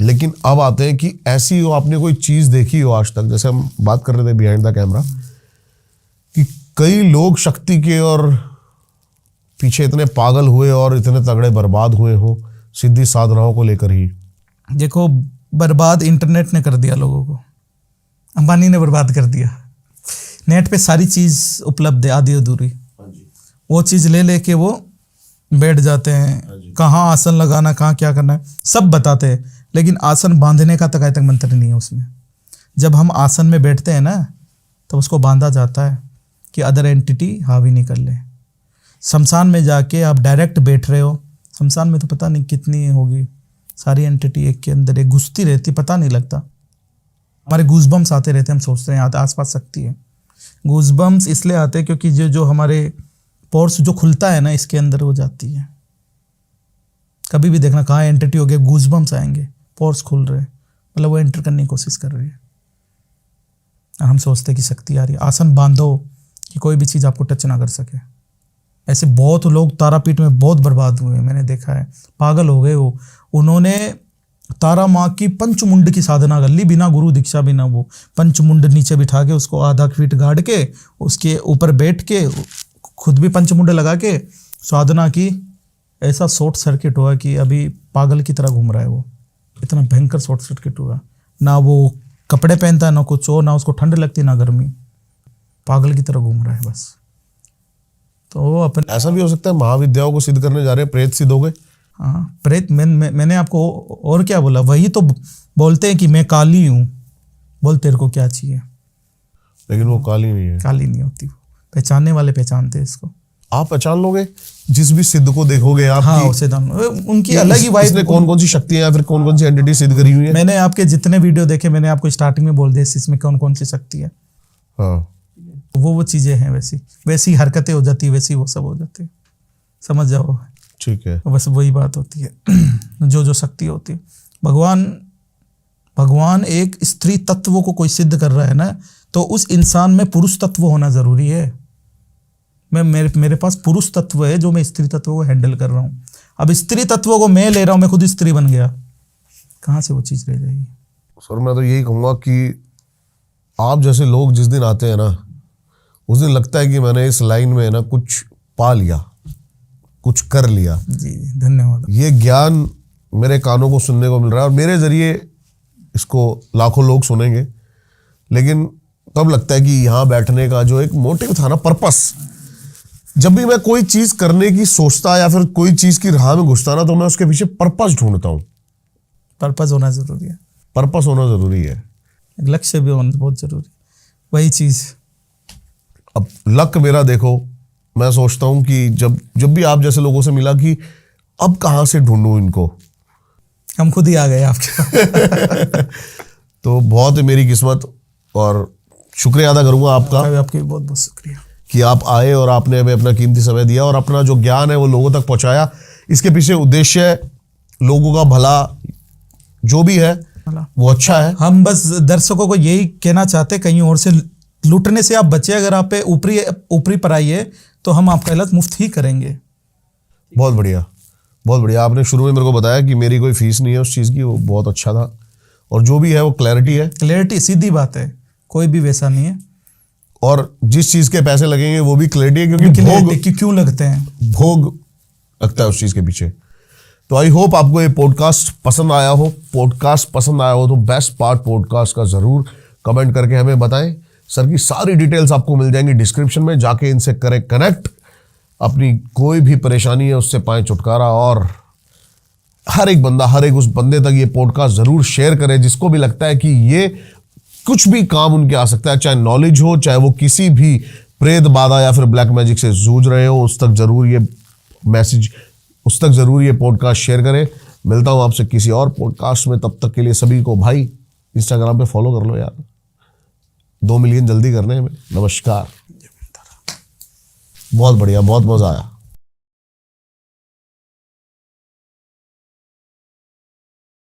A: लेकिन अब आते हैं कि ऐसी हो आपने कोई चीज देखी हो आज तक, जैसे हम बात कर रहे थे बिहाइंड द कैमरा, कि कई लोग शक्ति के और पीछे इतने पागल हुए और इतने तगड़े बर्बाद हुए हो सिद्धि साधनाओं को लेकर ही।
B: देखो, बर्बाद इंटरनेट ने कर दिया लोगों को, अंबानी ने बर्बाद कर दिया। नेट पे सारी चीज उपलब्ध है, आधी अधूरी। वो चीज ले लेके वो बैठ जाते हैं, कहाँ आसन लगाना, कहाँ क्या करना है सब बताते हैं, लेकिन आसन बांधने का तक मंत्र नहीं है उसमें। जब हम आसन में बैठते हैं ना तो उसको बांधा जाता है कि अदर एंटिटी हावी नहीं कर ले। शमशान में जाके आप डायरेक्ट बैठ रहे हो, शमशान में तो पता नहीं कितनी होगी, सारी एंटिटी एक के अंदर एक घुसती रहती, पता नहीं लगता। हमारे गूजबम्स आते रहते हैं, हम सोचते हैं आसपास शक्ति है। गूजबम्स इसलिए आते हैं क्योंकि जो हमारे पोर्स जो खुलता है ना, इसके अंदर हो जाती है। कभी भी देखना कहाँ एंटिटी हो गया, गूजबम्स आएंगे, पोर्स खुल रहे, मतलब वो एंटर करने की कोशिश कर रही है। हम सोचते हैं कि शक्ति आ रही है। आसन बांधो कि कोई भी चीज़ आपको टच ना कर सके। ऐसे बहुत लोग तारापीठ में बहुत बर्बाद हुए हैं, मैंने देखा है, पागल हो गए वो। उन्होंने तारा माँ की पंचमुंड की साधना कर ली, बिना गुरु दीक्षा, बिना वो पंचमुंड नीचे बिठा के उसको आधा फीट गाड़ के उसके ऊपर बैठ के खुद भी पंचमुंड लगा के साधना की। ऐसा शॉर्ट सर्किट हुआ कि अभी पागल की तरह घूम रहा है वो, इतना भयंकर शॉर्ट सर्किट हुआ। ना वो कपड़े पहनता है, ना कुछ हो, ना उसको ठंड लगती, ना गर्मी, पागल की तरह घूम रहा है बस। तो वो अपने
A: ऐसा भी हो सकता है महाविद्याओं को सिद्ध करने जा रहे हैं, प्रेत सिद्ध हो गए।
B: हाँ, प्रेत मैंने आपको और क्या बोला, वही तो बोलते हैं कि मैं काली हूँ, बोल तेरे को क्या चाहिए।
A: लेकिन वो काली नहीं है,
B: काली नहीं होती वो, पहचानने वाले पहचानते हैं इसको।
A: आप पहचान लोगे जिस भी सिद्ध को देखोगे आप।
B: हाँ, उसे उनकी अलग ही वाइब।
A: इसने कौन कौन सी शक्तियां या फिर कौन कौन सी एंटिटी सिद्ध करी हुई है।
B: मैंने आपके जितने वीडियो देखे, मैंने आपको स्टार्टिंग में बोल दिया इसमें कौन कौन सी शक्ति है।
A: हाँ,
B: वो चीजें हैं, वैसी हरकतें हो जाती है, वैसी वो सब हो जाती है, समझ जाओ।
A: ठीक है,
B: बस वही बात होती है। जो शक्ति होती है, भगवान एक स्त्री तत्व को कोई सिद्ध कर रहा है ना, तो उस इंसान में पुरुष तत्व होना जरूरी है। मेरे पास पुरुष तत्व है जो मैं स्त्री तत्व को हैंडल कर रहा हूँ। अब स्त्री तत्व को मैं ले रहा हूँ, मैं खुद स्त्री बन गया, कहाँ से वो चीज रह जाएगी।
A: सर मैं तो यही कहूँगा कि आप जैसे लोग जिस दिन आते हैं ना, उस दिन लगता है कि मैंने इस लाइन में ना कुछ पा लिया, कुछ कर लिया।
B: जी, धन्यवाद।
A: ये ज्ञान मेरे कानों को सुनने को मिल रहा है और मेरे जरिए इसको लाखों लोग सुनेंगे। लेकिन तब लगता है कि यहाँ बैठने का जो एक मोटिव था ना, पर्पस, जब भी मैं कोई चीज करने की सोचता या फिर कोई चीज की राह में घुसता ना, तो मैं उसके पीछे पर्पस ढूंढता हूँ।
B: पर्पस होना जरूरी है,
A: पर्पस होना जरूरी है,
B: एक लक्ष्य भी होना बहुत जरूरी है, वही चीज।
A: अब लक मेरा देखो, मैं सोचता हूँ कि जब भी आप जैसे लोगों से मिला कि अब कहाँ से ढूंढूं इनको,
B: हम खुद ही आ गए आपके।
A: तो बहुत मेरी किस्मत, और शुक्रिया अदा करूंगा आपका।
B: आपके बहुत बहुत शुक्रिया
A: कि आप आए और आपने हमें अपना कीमती समय दिया और अपना जो ज्ञान है वो लोगों तक पहुंचाया। इसके पीछे उद्देश्य लोगों का भला जो भी है वो अच्छा है।
B: हम बस दर्शकों को यही कहना चाहते हैं, कहीं और से लूटने से आप बचे। अगर आप पे ऊपरी पढ़ाई है तो हम आपका इलाज मुफ्त ही करेंगे।
A: बहुत बढ़िया, बहुत बढ़िया। आपने शुरू में मेरे को बताया कि मेरी कोई फीस नहीं है उस चीज़ की, वो बहुत अच्छा था। और जो भी है वो क्लैरिटी है।
B: क्लैरिटी, सीधी बात है, कोई भी वैसा नहीं है।
A: और जिस चीज़ के पैसे लगेंगे वो भी क्लैरिटी है, क्योंकि भोग
B: क्यों लगते हैं,
A: भोग लगता है उस चीज़ के पीछे। तो आई होप आपको ये पॉडकास्ट पसंद आया हो। पॉडकास्ट पसंद आया हो तो बेस्ट पार्ट पॉडकास्ट का ज़रूर कमेंट करके हमें बताएं। सर की सारी डिटेल्स आपको मिल जाएंगी डिस्क्रिप्शन में, जाके इनसे करें कनेक्ट। अपनी कोई भी परेशानी है उससे पाएं छुटकारा। और हर एक बंदा, हर एक उस बंदे तक ये पॉडकास्ट ज़रूर शेयर करें जिसको भी लगता है कि ये कुछ भी काम उनके आ सकता है, चाहे नॉलेज हो, चाहे वो किसी भी प्रेत बाधा या फिर ब्लैक मैजिक से जूझ रहे हो, उस तक ज़रूर ये मैसेज, उस तक ज़रूर ये पॉडकास्ट शेयर करें। मिलता हूँ आपसे किसी और पॉडकास्ट में, तब तक के लिए सभी को भाई इंस्टाग्राम पे फॉलो कर लो यार, 2 मिलियन जल्दी करने में। नमस्कार। बहुत बढ़िया, बहुत मज़ा आया।